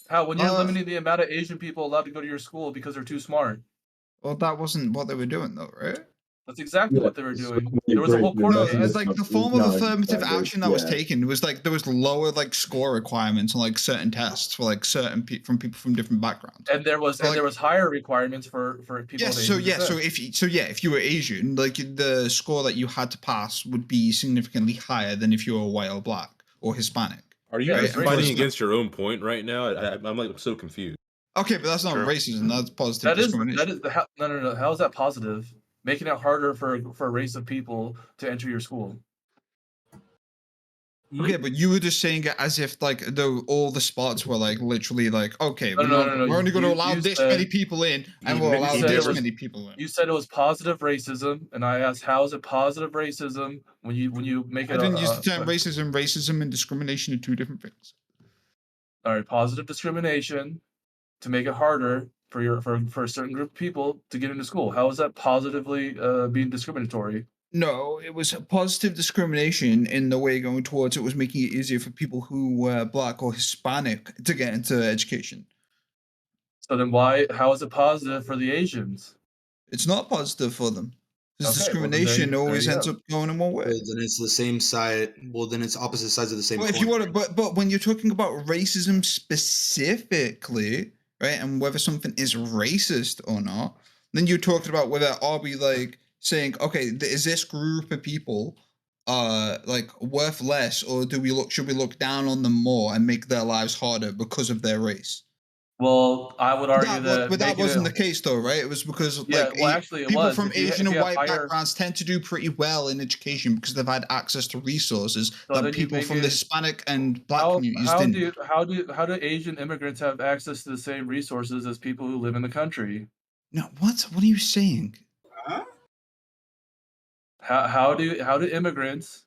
How? When you're limiting the amount of Asian people allowed to go to your school because they're too smart. Well, that wasn't what they were doing, though, right? That's exactly what they were doing. There was a whole No, court it's case. like the form of affirmative action that was taken was like there was lower like score requirements on like certain tests for like certain from people from different backgrounds. And there was higher requirements for people. Yes, so if you were Asian, like the score that you had to pass would be significantly higher than if you were white or black or Hispanic. Are you right? fighting against your own point right now? I'm so confused. Okay, but that's not racism. That's positive That is discrimination. no. How is that positive? Making it harder for a race of people to enter your school. Okay, but you were just saying it as if like all the spots were like literally like okay, we're only going to allow this many people in, and we'll allow this many people in. You said it was positive racism, and I asked, how is it positive racism when you make it? I didn't use the term racism. Racism and discrimination are two different things. All right, positive discrimination to make it harder for a certain group of people to get into school. How is that positively being discriminatory? No, it was positive discrimination in the way going towards it was making it easier for people who were black or Hispanic to get into education. So then how is it positive for the Asians? It's not positive for them. Because Okay, well, then discrimination always there you ends go. up going in one way. Well, then it's the same side. Well, then it's opposite sides of the same Well, coin. if you want to, but when you're talking about racism specifically, right, and whether something is racist or not, then you're talking about whether are we like saying, okay, is this group of people like worth less, or should we look down on them more and make their lives harder because of their race? Well, I would argue But that wasn't the case, though, right? It was because people from Asian and white backgrounds tend to do pretty well in education because they've had access to resources that people from the Hispanic and black communities didn't. How do Asian immigrants have access to the same resources as people who live in the country? No, what? What are you saying? How do immigrants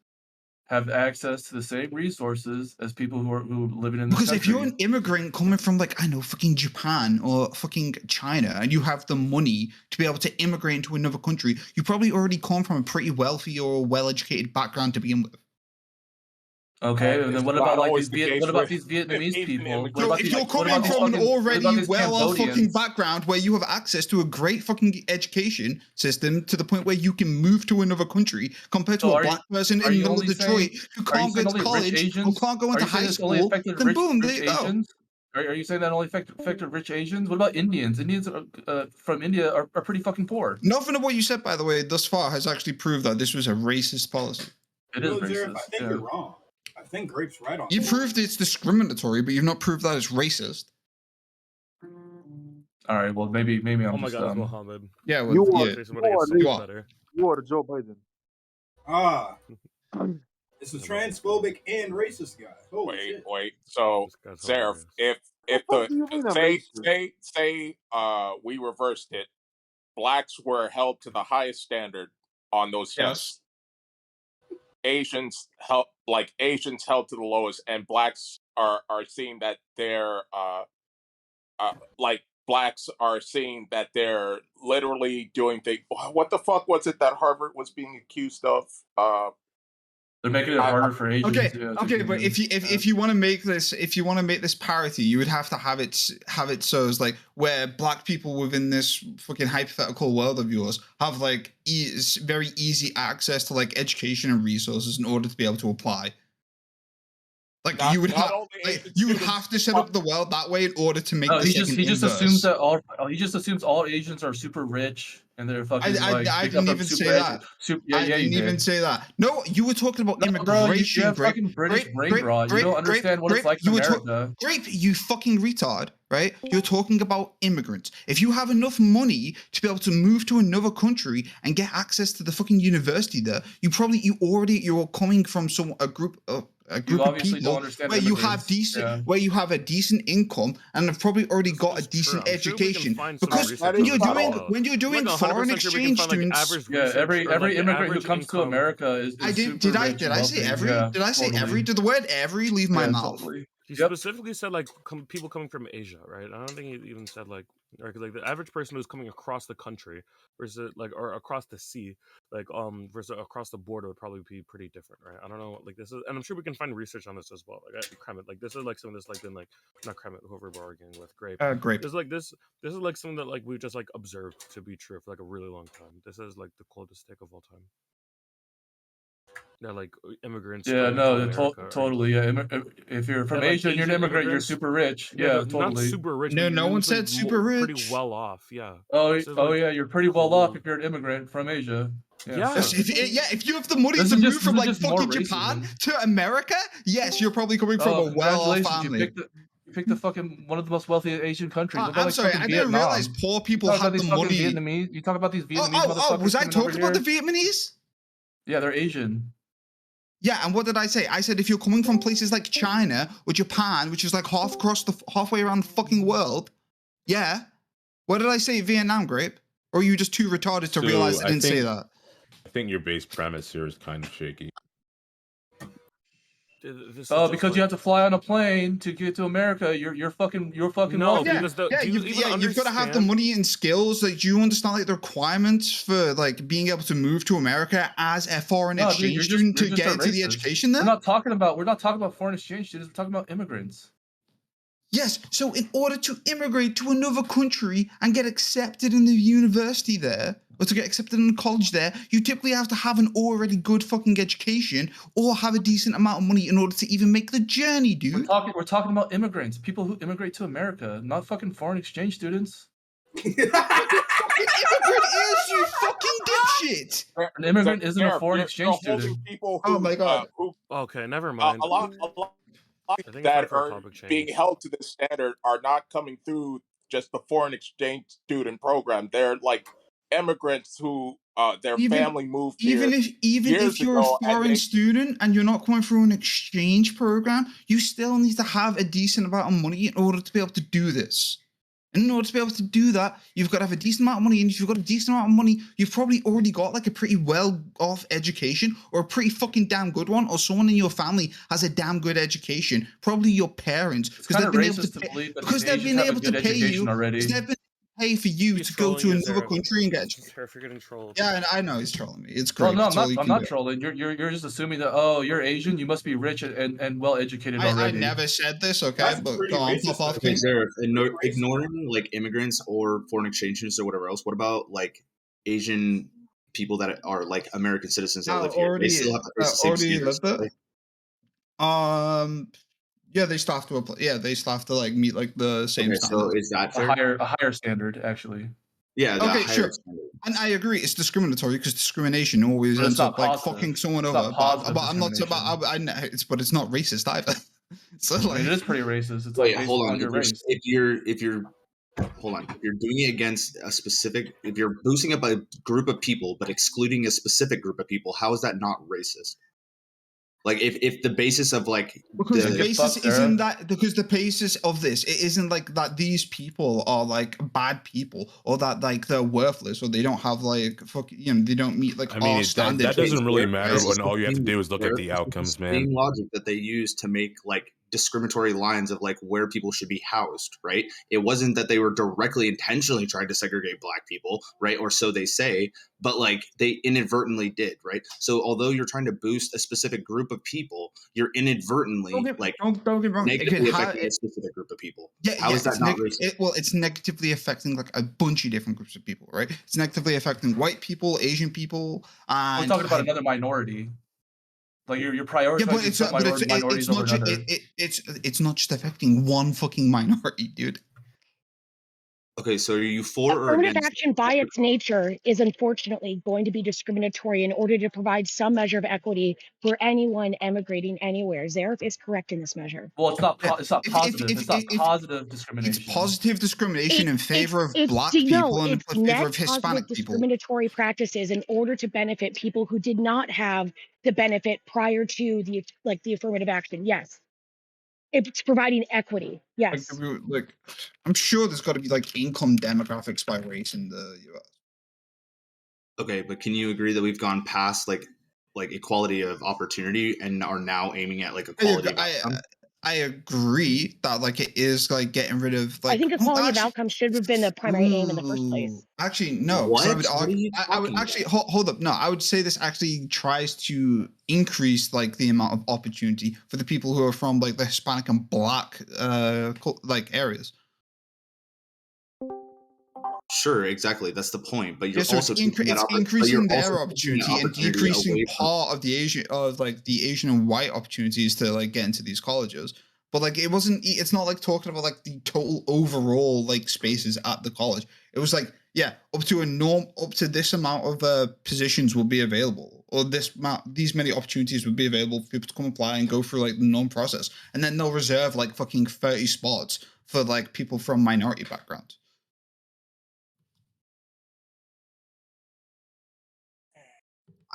have access to the same resources as people who live in the Because country? if you're an immigrant coming from like I know fucking Japan or fucking China and you have the money to be able to immigrate into another country, you probably already come from a pretty wealthy or well-educated background to begin with. Okay, and then what about like these Vietnamese people? So if you're coming from an already well-off fucking background where you have access to a great fucking education system to the point where you can move to another country compared to a black person in the middle of Detroit who can't go to college, who can't go into high school, then boom, there you go. Are you saying that only affected rich Asians? What about Indians? Indians from India are pretty fucking poor. Nothing of what you said, by the way, thus far has actually proved that this was a racist policy. It is Zareth, racist. I think you're wrong. I think Grape's right on. You proved it's discriminatory, but you've not proved that it's racist. All right, well maybe I'm Oh my just god, it's Mohammed. Yeah, well, You you are Joe Biden. Ah, it's a transphobic and racist guy. Holy shit. Wait. So, Zareth, if the say we reversed it, blacks were held to the highest standard on those tests. Asians held to the lowest, and blacks are seeing that they're blacks are seeing that they're literally doing things. What the fuck was it that Harvard was being accused of? They're making it harder for Asians. Okay, but if you want to make this parity, you would have to have it so it's like where black people within this fucking hypothetical world of yours have like very easy access to like education and resources in order to be able to apply. Like Not- you would not have, only like Asian you would students, have to set up the world that way in order to make No, the he second just inverse. assumes that he just assumes all Asians are super rich and they're fucking I they didn't come from even say super that. yeah, I yeah, you didn't even did. say that. No, you were talking about No, bro, you immigration. have Grape, fucking British grape, brain grape, rot. You grape, don't grape, understand what it's grape. like in You were America. grape, you fucking retard, right? You're talking about immigrants. If you have enough money to be able to move to another country and get access to the fucking university there, you're coming from a group of obviously don't people understand where you have immigrants. where you have a decent income and have probably already got a decent education. Because when you're doing foreign exchange students, Every immigrant who comes to America is did I say every? Yeah, Did I say totally. every? Did the word every leave my Yeah, mouth? totally. He specifically said like people coming from Asia, right? I don't think he even said like the average person who's coming across the country versus or across the sea, versus across the border would probably be pretty different, right? I don't know, like this is, and I'm sure we can find research on this as well. Like Kremet, like this is like something that's like been like not Kremet, whoever we're arguing with, Grape. Grape. This is like this is like something that like we've just like observed to be true for like a really long time. This is like the coldest take of all time. Yeah, like immigrants. Yeah, coming no, to America, right? totally. Yeah, if you're from Yeah, like Asia and you're an Asian immigrant, you're immigrants. super rich. Yeah, Yeah, not totally. super rich. No, but no you're one usually said super pretty rich. well off. Yeah. Oh, This is, like, yeah, you're pretty well off cool. if you're an immigrant from Asia. Yeah. If you have the money This to is move just- from this is like just more fucking Japan racism. to America, yes, you're probably coming from Oh, a well-off congratulations! family. You picked the fucking one of the most wealthy Asian countries. What about, I'm like, sorry, fucking I didn't Vietnam? realize poor people You talk have about the these fucking money. Vietnamese. You talk about these Vietnamese motherfuckers. Was I coming over talking about the here. Vietnamese? Yeah, they're Asian. Yeah, and what did I say? I said if you're coming from places like China or Japan, which is like halfway around the fucking world, yeah. What did I say? Vietnam, Grape? Or are you just too retarded to realize I didn't say that? I think your base premise here is kind of shaky. Because you have to fly on a plane to get to America. You're fucking wealthy. You've got to have the money and skills. Like, do you understand like the requirements for like being able to move to America as a foreign exchange student to get into the education there? We're not talking about foreign exchange students. We're talking about immigrants. Yes. So in order to immigrate to another country and get accepted in the university there, or to get accepted in college there, you typically have to have an already good fucking education or have a decent amount of money in order to even make the journey, dude. We're talking about immigrants, people who immigrate to America, not fucking foreign exchange students. Immigrant is, you fucking dipshit. An immigrant isn't a foreign exchange student. People Oh my god. Okay, never mind. A lot that are being held to this standard are not coming through just the foreign exchange student program. They're like immigrants who their family moved here. Even if you're a foreign student and you're not coming through an exchange program, you still need to have a decent amount of money in order to be able to do this. And in order to be able to do that, you've got to have a decent amount of money. And if you've got a decent amount of money, you've probably already got like a pretty well-off education or a pretty fucking damn good one, or someone in your family has a damn good education. Probably your parents, because they've been able to pay, because they've been able to pay you. Because they've been pay for you to go to another country and get. If you're getting trolled. Yeah, and I know he's trolling me. It's great. No, I'm not trolling. You're just assuming that you're Asian, you must be rich and well educated already. I never said this, okay? But go on, pop off. Okay, Zareth, ignoring like immigrants or foreign exchange students or whatever else, what about like Asian people that are like American citizens that live here? They still have to face the same standards, right? Yeah, they still have to apply. Yeah, they still have to like meet like the same standards. So is that fair? A higher standard, actually. Yeah. Okay, sure. And I agree, it's discriminatory because discrimination always ends up like fucking someone over. But I'm not about. But it's not racist either. So like, it is pretty racist. It's wait, like hold on. your race. If you're hold on, if you're doing it against a specific, if you're boosting up a group of people but excluding a specific group of people, how is that not racist? Like if the basis of like because the basis isn't that, because the basis of this, it isn't like that these people are like bad people or that like they're worthless or they don't have like they don't meet like our standards. That doesn't really matter when all you have to do is look at the outcomes, man. Same logic that they use to make like discriminatory lines of like where people should be housed, right? It wasn't that they were directly intentionally trying to segregate black people, right? Or so they say, but like they inadvertently did, right? So although you're trying to boost a specific group of people, you're inadvertently don't get wrong. Negatively affecting a specific group of people. How is that not racist? It's negatively affecting like a bunch of different groups of people, right? It's negatively affecting white people, Asian people. We're talking about another minority. Like you're prioritizing Yeah, but it's some not, but minorities over another. it's not just affecting one fucking minority, dude. Okay, so are you for or Affirmative against? action by its nature is unfortunately going to be discriminatory in order to provide some measure of equity for anyone emigrating anywhere. Zarif is correct in this measure. Well, it's not. It's not positive. If It's not positive discrimination. It's positive discrimination in favor of black No, people and in it's favor net of Hispanic positive people. discriminatory practices in order to benefit people who did not have the benefit prior to the affirmative action. Yes. It's providing equity. Yes. Like, I'm sure there's got to be like income demographics by race in the U.S. Okay, but can you agree that we've gone past like equality of opportunity and are now aiming at like equality of outcome? I agree that like it is like getting rid of like. I think equality of outcome should have been the primary aim in the first place. Actually, no. What? I would What are argue. you I would talking actually hold up. No, I would say this actually tries to increase like the amount of opportunity for the people who are from like the Hispanic and Black like areas. Sure, exactly. That's the point. But you're Yeah, so also it's taking that increasing their taking opportunity and decreasing part of the Asian and white opportunities to like get into these colleges. But like it wasn't. It's not like talking about like the total overall like spaces at the college. It was like up to this amount of positions will be available, or these many opportunities would be available for people to come apply and go through like the norm process, and then they'll reserve like fucking 30 spots for like people from minority backgrounds.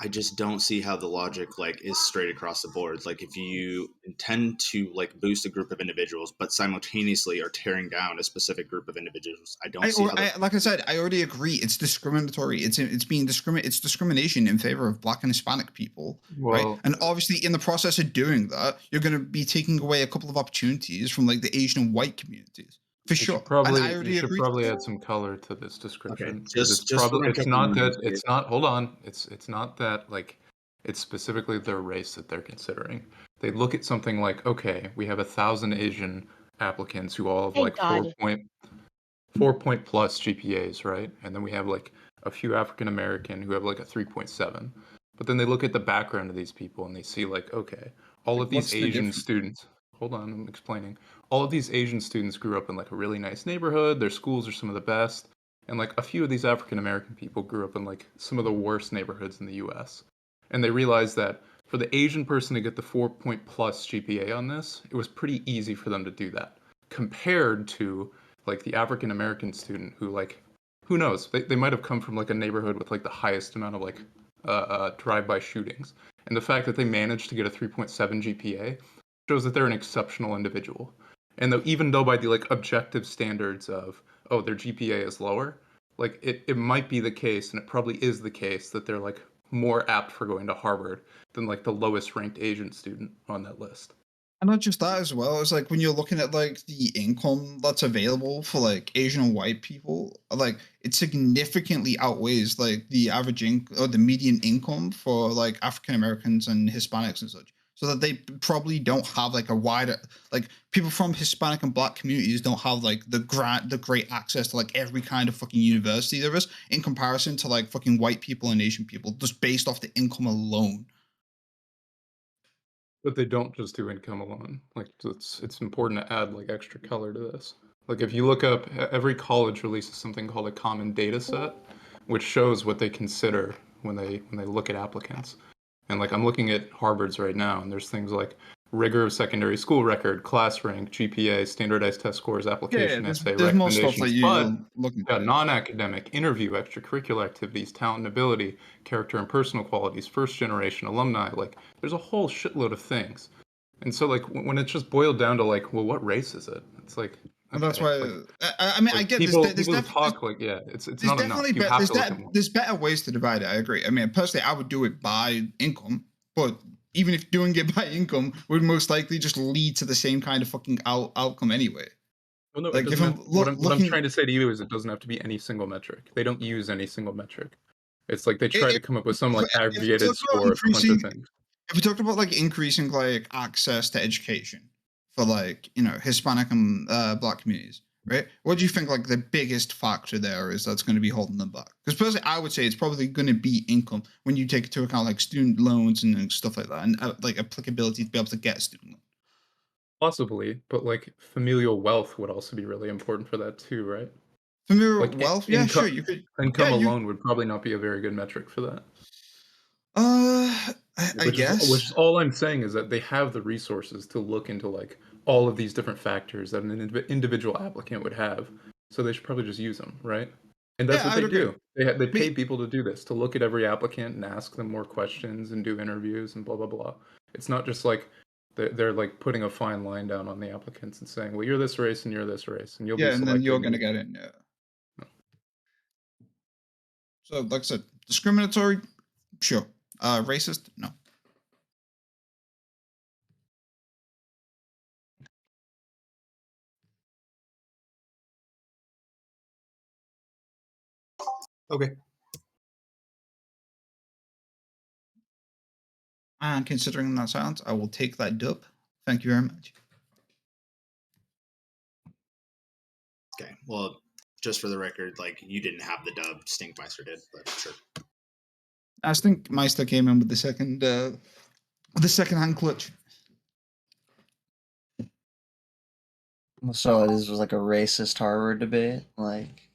I just don't see how the logic like is straight across the board. Like if you intend to like boost a group of individuals, but simultaneously are tearing down a specific group of individuals, I don't see how. Like I said, I already agree. It's discriminatory. It's discrimination in favor of Black and Hispanic people, right? And obviously, in the process of doing that, you're going to be taking away a couple of opportunities from like the Asian and white communities. For sure. You should probably add some color to this description. It's not that like it's specifically their race that they're considering. They look at something like, okay, we have 1,000 Asian applicants who all have like 4 point plus GPAs, right? And then we have like a few African American who have like a 3.7. But then they look at the background of these people and they see like, okay, all of these Asian students. Hold on, I'm explaining. All of these Asian students grew up in like a really nice neighborhood. Their schools are some of the best. And like a few of these African American people grew up in like some of the worst neighborhoods in the US. And they realized that for the Asian person to get the 4 point plus GPA on this, it was pretty easy for them to do that. Compared to like the African American student who like, who knows, they might have come from like a neighborhood with like the highest amount of like drive-by shootings. And the fact that they managed to get a 3.7 GPA shows that they're an exceptional individual. And even though by the like objective standards of, oh, their GPA is lower, like it might be the case, and it probably is the case, that they're like more apt for going to Harvard than like the lowest ranked Asian student on that list. And not just that as well, it's like when you're looking at like the income that's available for like Asian and white people, like it significantly outweighs like the average or the median income for like African Americans and Hispanics and such. So that they probably don't have like a wider, like people from Hispanic and Black communities don't have like the great access to like every kind of fucking university there is in comparison to like fucking white people and Asian people, just based off the income alone. But they don't just do income alone. Like it's important to add like extra color to this. Like if you look up, every college releases something called a common data set, which shows what they consider when they look at applicants. And like I'm looking at Harvard's right now, and there's things like rigor of secondary school record, class rank, GPA, standardized test scores, application essay, there's more stuff recommendations. that looking But non-academic, interview, extracurricular activities, talent and ability, character and personal qualities, first generation alumni. Like there's a whole shitload of things. And so like when it's just boiled down to like, well, what race is it? It's like. And that's why I mean, I get people there's talk like it's not enough. You have to look at more. There's better ways to divide it. I agree. I mean, personally, I would do it by income, but even if doing it by income would most likely just lead to the same kind of fucking outcome anyway. Well, no, like if what I'm trying to say to you is it doesn't have to be any single metric. They don't use any single metric. It's like they try to come up with some like aggregated score of a bunch of things. If we talked about like increasing like access to education for like, you know, Hispanic and Black communities, right? What do you think like the biggest factor there is that's going to be holding them back? Because personally, I would say it's probably going to be income when you take into account like student loans and stuff like that, and like applicability to be able to get a student loan. Possibly, but like familial wealth would also be really important for that too, right? Familial Like wealth, yeah, sure, you could. Income Yeah, alone would probably not be a very good metric for that. I guess. Which is all I'm saying is that they have the resources to look into like all of these different factors that an individual applicant would have. So they should probably just use them, right? And that's what they do. They pay people to do this, to look at every applicant and ask them more questions and do interviews and blah blah blah. It's not just like they're like putting a fine line down on the applicants and saying, well, you're this race and you're this race, and you'll be selected. And then you're gonna get in. Yeah. No. So, like I said, discriminatory, sure. Racist, no. Okay. And considering that silence, I will take that dub. Thank you very much. Okay. Well, just for the record, like you didn't have the dub, Stinkmeister did, but sure. I think Meister came in with the second hand clutch. So this was like a racist Harvard debate, like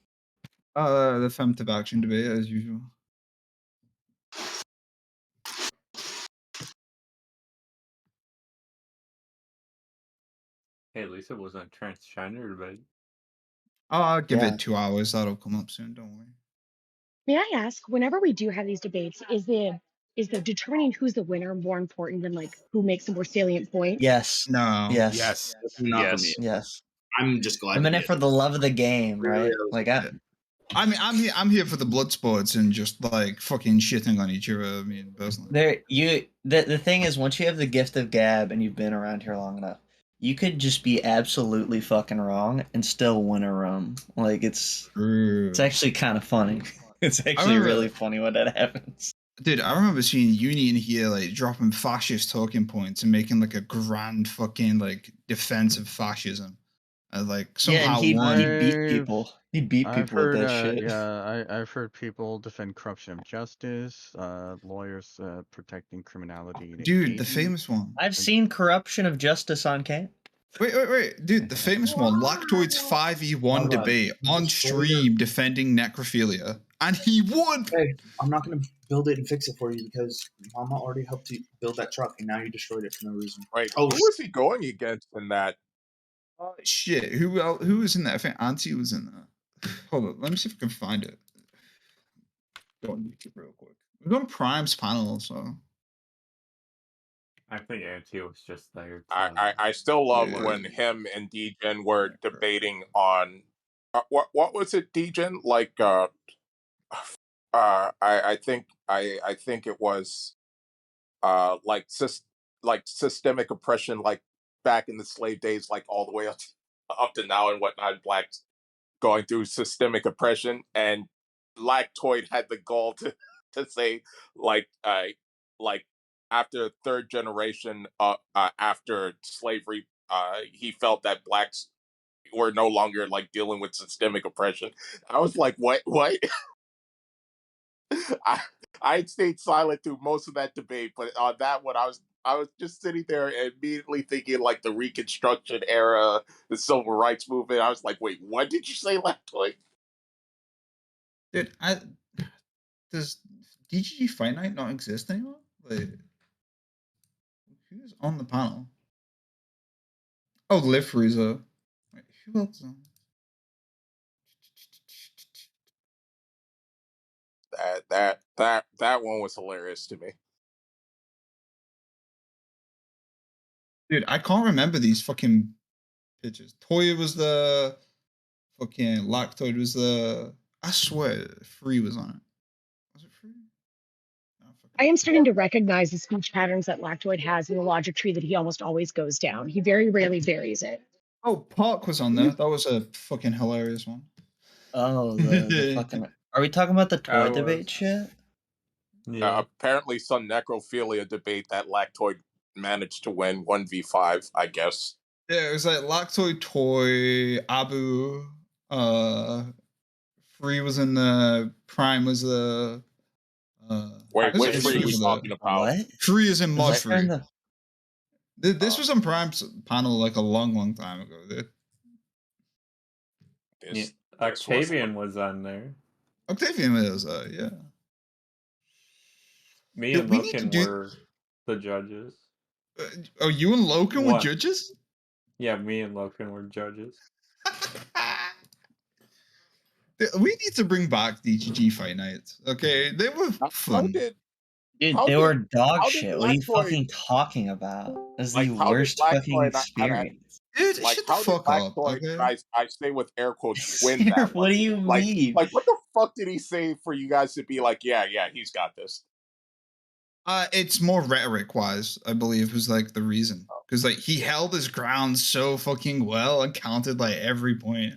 the affirmative action debate as usual. Hey, at least it wasn't a transgender debate. I'll give it 2 hours. That'll come up soon. Don't worry. May I ask, whenever we do have these debates, is the determining who's the winner more important than like who makes the more salient point? yes, No, yes, Not for me. yes. I'm just glad. I'm in it for the love of the game, right? Like I mean, I'm here for the blood sports and just like fucking shitting on each other. I mean, personally. The thing is, once you have the gift of gab and you've been around here long enough, you could just be absolutely fucking wrong and still win a room. Like it's actually kind of funny. It's actually really funny when that happens. Dude, I remember seeing Uni in here like dropping fascist talking points and making like a grand fucking like defense of fascism. Like somehow he'd won. beat people. He'd beat people with that shit. Yeah, I've heard people defend corruption of justice, lawyers protecting criminality. Dude, the famous one. I've seen corruption of justice on cam. Wait. Dude, the famous one. Lactoid's 5v1 debate on stream defending necrophilia. And he won! Hey, I'm not going to build it and fix it for you because Mama already helped you build that truck and now you destroyed it for no reason. Wait, who was he going against in that? Shit, who was in that? I think Auntie was in that. Hold on, let me see if I can find it. Go on YouTube real quick. We're on Prime's panel, so. I think Auntie was just there. I still love when him and DGen were debating on what was it, DGen? Like I think it was like systemic oppression, like back in the slave days, like all the way up to now and whatnot. Blacks going through systemic oppression, and Lactoid had the gall to say like after third generation after slavery, he felt that blacks were no longer like dealing with systemic oppression. I was like, what? I stayed silent through most of that debate, but on that one, I was just sitting there and immediately thinking like the Reconstruction era, the Civil Rights Movement. I was like, wait, what did you say, Lactoid? Dude, does DGG Fight Night not exist anymore? Like, who's on the panel? Oh, Liv Frieza. Wait, who else? That one was hilarious to me. Dude, I can't remember these fucking pictures. Toya was the fucking Lactoid was the. I swear, Free was on it. Was it Free? I am starting to recognize the speech patterns that Lactoid has in the logic tree that he almost always goes down. He very rarely varies it. Oh, Park was on there. That was a fucking hilarious one. Oh, the fucking. Are we talking about the toy debate shit? Yeah. Apparently, some necrophilia debate that Lactoid managed to win 1v5, I guess. Yeah, it was like Lactoid, Toy, Abu, Free was in the Prime was the Wait, which there's Free two we for talking that. about? What? Free is in Mod Was that during Free. This was on Prime's panel like a long time ago, dude. Yeah, Octavian was on there. Octavian is, yeah. Me Yeah, and we need to Loken do. were the judges. Oh, you and Loken were What? judges? Yeah, me and Loken were judges. We need to bring back DGG Fight Nights. Okay, they were fun. Dude, they were dog shit. What are you fucking talking about? That's the How did worst fucking experience. Dude, like shut the how did fuck up, Lactoid, okay? I say with air quotes, win that What one? do you mean? Like what the fuck did he say for you guys to be like, yeah, he's got this? It's more rhetoric wise, I believe, was like the reason. Because like he held his ground so fucking well and counted like every point.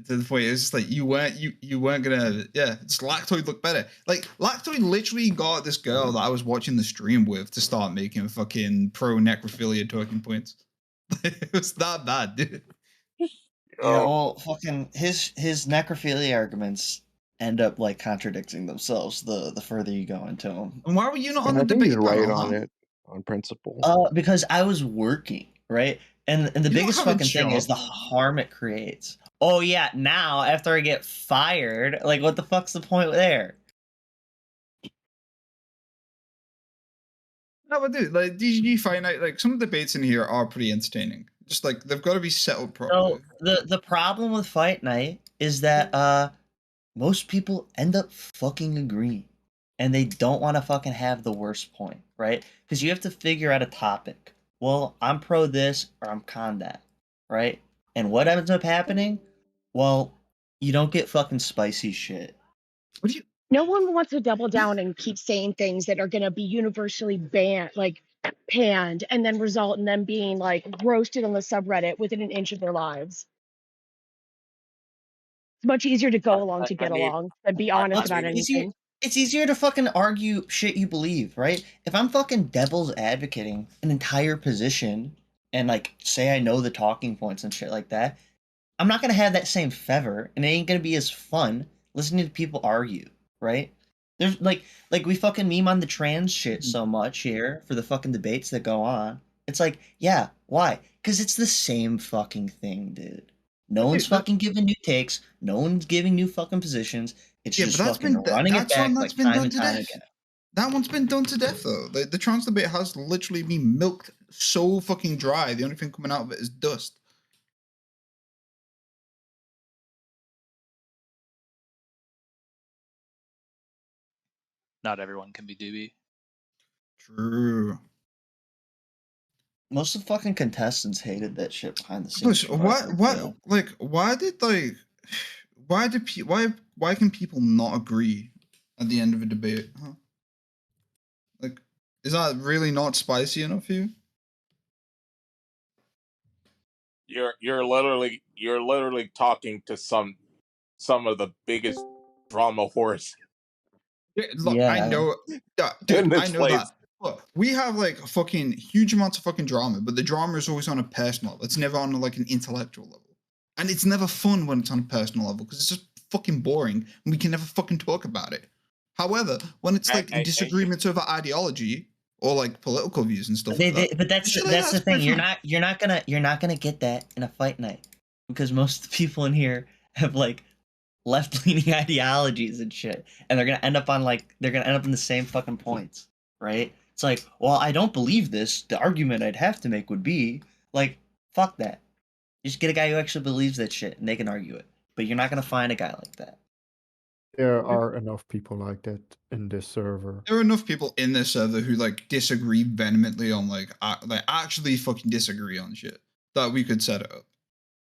To the point it's just like you weren't gonna it's Lactoid look better. Like Lactoid literally got this girl that I was watching the stream with to start making fucking pro necrophilia talking points. It was that bad, dude. Yeah, well, fucking his necrophilia arguments end up like contradicting themselves the further you go into them. And why were you not on And the I think he's debate right panel, on huh? it on principle. Because I was working, right? And the You don't biggest have a fucking thing is the job. harm it creates. Oh yeah, now after I get fired, like what the fuck's the point there? No, but dude, like DGG Fight Night, like some of the debates in here are pretty entertaining. Just like they've got to be settled properly. So the problem with Fight Night is that most people end up fucking agreeing. And they don't want to fucking have the worst point, right? Because you have to figure out a topic. Well, I'm pro this or I'm con that, right? And what ends up happening? Well, you don't get fucking spicy shit. What do you? No one wants to double down and keep saying things that are going to be universally banned, like panned, and then result in them being like roasted on the subreddit within an inch of their lives. It's much easier to go along to get along than be honest about anything. It's easier to fucking argue shit you believe, right? If I'm fucking devil's advocating an entire position and like say I know the talking points and shit like that, I'm not gonna have that same fervor, and it ain't gonna be as fun listening to people argue, right? There's like we fucking meme on the trans shit so much here for the fucking debates that go on. It's like, yeah, why? Because it's the same fucking thing, dude. No one's fucking giving new takes. No one's giving new fucking positions. It's just fucking running it back like time and time again. That one's been done to death though. The trans debate has literally been milked so fucking dry. The only thing coming out of it is dust. Not everyone can be Doobie. True. Most of the fucking contestants hated that shit behind the scenes. Listen, why can people not agree at the end of a debate? Huh? Like, is that really not spicy enough for you? You're literally talking to some of the biggest drama whores. Yeah, look, I know, dude, I know that. Look, we have like fucking huge amounts of fucking drama, but the drama is always on a personal level. It's never on like an intellectual level, and it's never fun when it's on a personal level because it's just fucking boring, and we can never fucking talk about it. However, when it's like disagreements over ideology or like political views and stuff But that's the thing. You're not gonna get that in a fight night because most of the people in here have like left-leaning ideologies and shit, and they're gonna end up in the same fucking points, right? It's like, well, I don't believe this. The argument I'd have to make would be like, fuck that. Just get a guy who actually believes that shit, and they can argue it. But you're not gonna find a guy like that. There are enough people like that in this server. There are enough people in this server who like disagree vehemently on like actually fucking disagree on shit that we could set it up.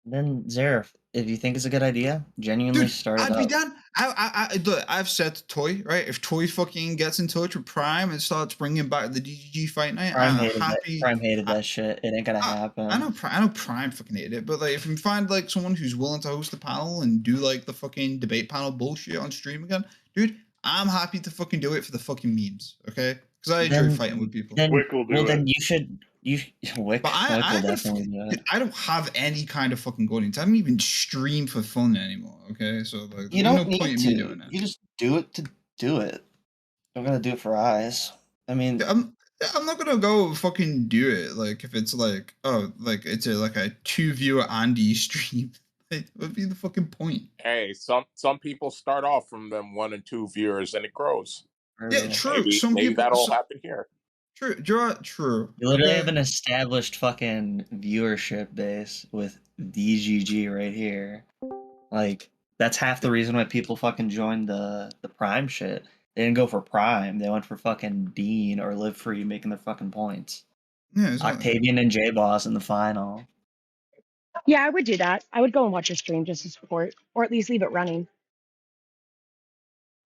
Then Zareth, if you think it's a good idea, genuinely start it I'd be up. down. Look, I've said to Toy, right? If Toy fucking gets in touch with Prime and starts bringing back the DGG Fight Night, Prime I'm hated happy. that. Prime hated that shit. It ain't gonna happen. I know Prime fucking hated it, but like if we find like someone who's willing to host the panel and do like the fucking debate panel bullshit on stream again, dude, I'm happy to fucking do it for the fucking memes, okay? Because I enjoy fighting with people. Then you should Wick But I will gotta definitely do it. dude, I don't have any kind of fucking audience. I don't even stream for fun anymore. Okay, so like, You there's no don't need point in me to. doing that. You just do it to do it. I'm gonna do it for eyes. I mean, I'm not gonna go fucking do it. Like if it's like, oh, like it's like a 2-viewer Andy stream. Like, what would be the fucking point? Hey, some people start off from them 1 and 2 viewers and it grows. Yeah, true. Maybe that'll happen here. True. you literally Okay. have an established fucking viewership base with DGG right here. Like, that's half the reason why people fucking joined the Prime shit. They didn't go for Prime. They went for fucking Dean or Live Free making their fucking points. Yeah, exactly. Octavian and J-Boss in the final. Yeah, I would do that. I would go and watch your stream just to support, or at least leave it running.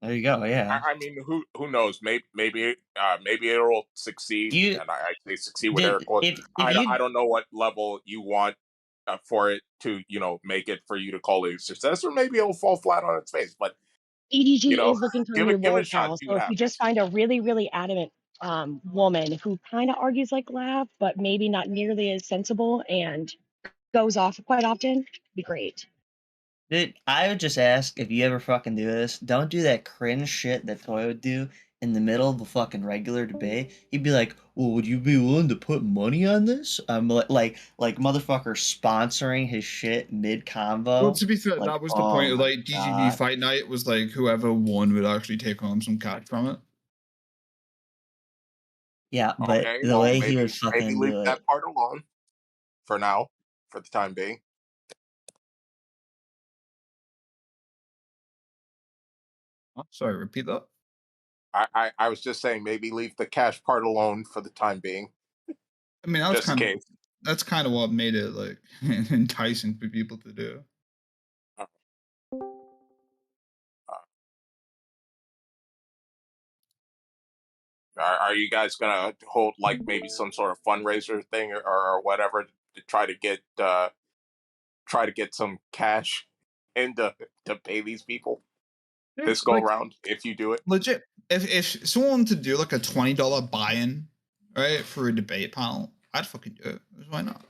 There you go. Yeah. I mean, who knows? Maybe it'll succeed. And I say succeed with air quotes. I don't know what level you want for it to make it for you to call it a success, or maybe it'll fall flat on its face. But EDG is looking for a new give it lore a shot. pal, See so what if you happens. just find a really, really adamant woman who kind of argues like Lav, but maybe not nearly as sensible and goes off quite often, be great. Dude, I would just ask if you ever fucking do this, don't do that cringe shit that Toy would do in the middle of a fucking regular debate. He'd be like, "Well, would you be willing to put money on this?" I'm like motherfucker sponsoring his shit mid convo. Well, to be fair, Like, that was the oh point of my like DGG God. Fight Night was like whoever won would actually take home some cash from it. Yeah, but Okay, the well, way he maybe would fucking leave do it. that part alone for now, for the time being. Sorry, repeat that. I was just saying maybe leave the cash part alone for the time being. I mean, that's just in case. That's kind of what made it like enticing for people to do. Are you guys gonna hold like maybe some sort of fundraiser thing or whatever to try to get some cash in to pay these people this go round if you do it? Legit, if someone wanted to do like a $20 buy-in, right, for a debate panel, I'd fucking do it. Why not?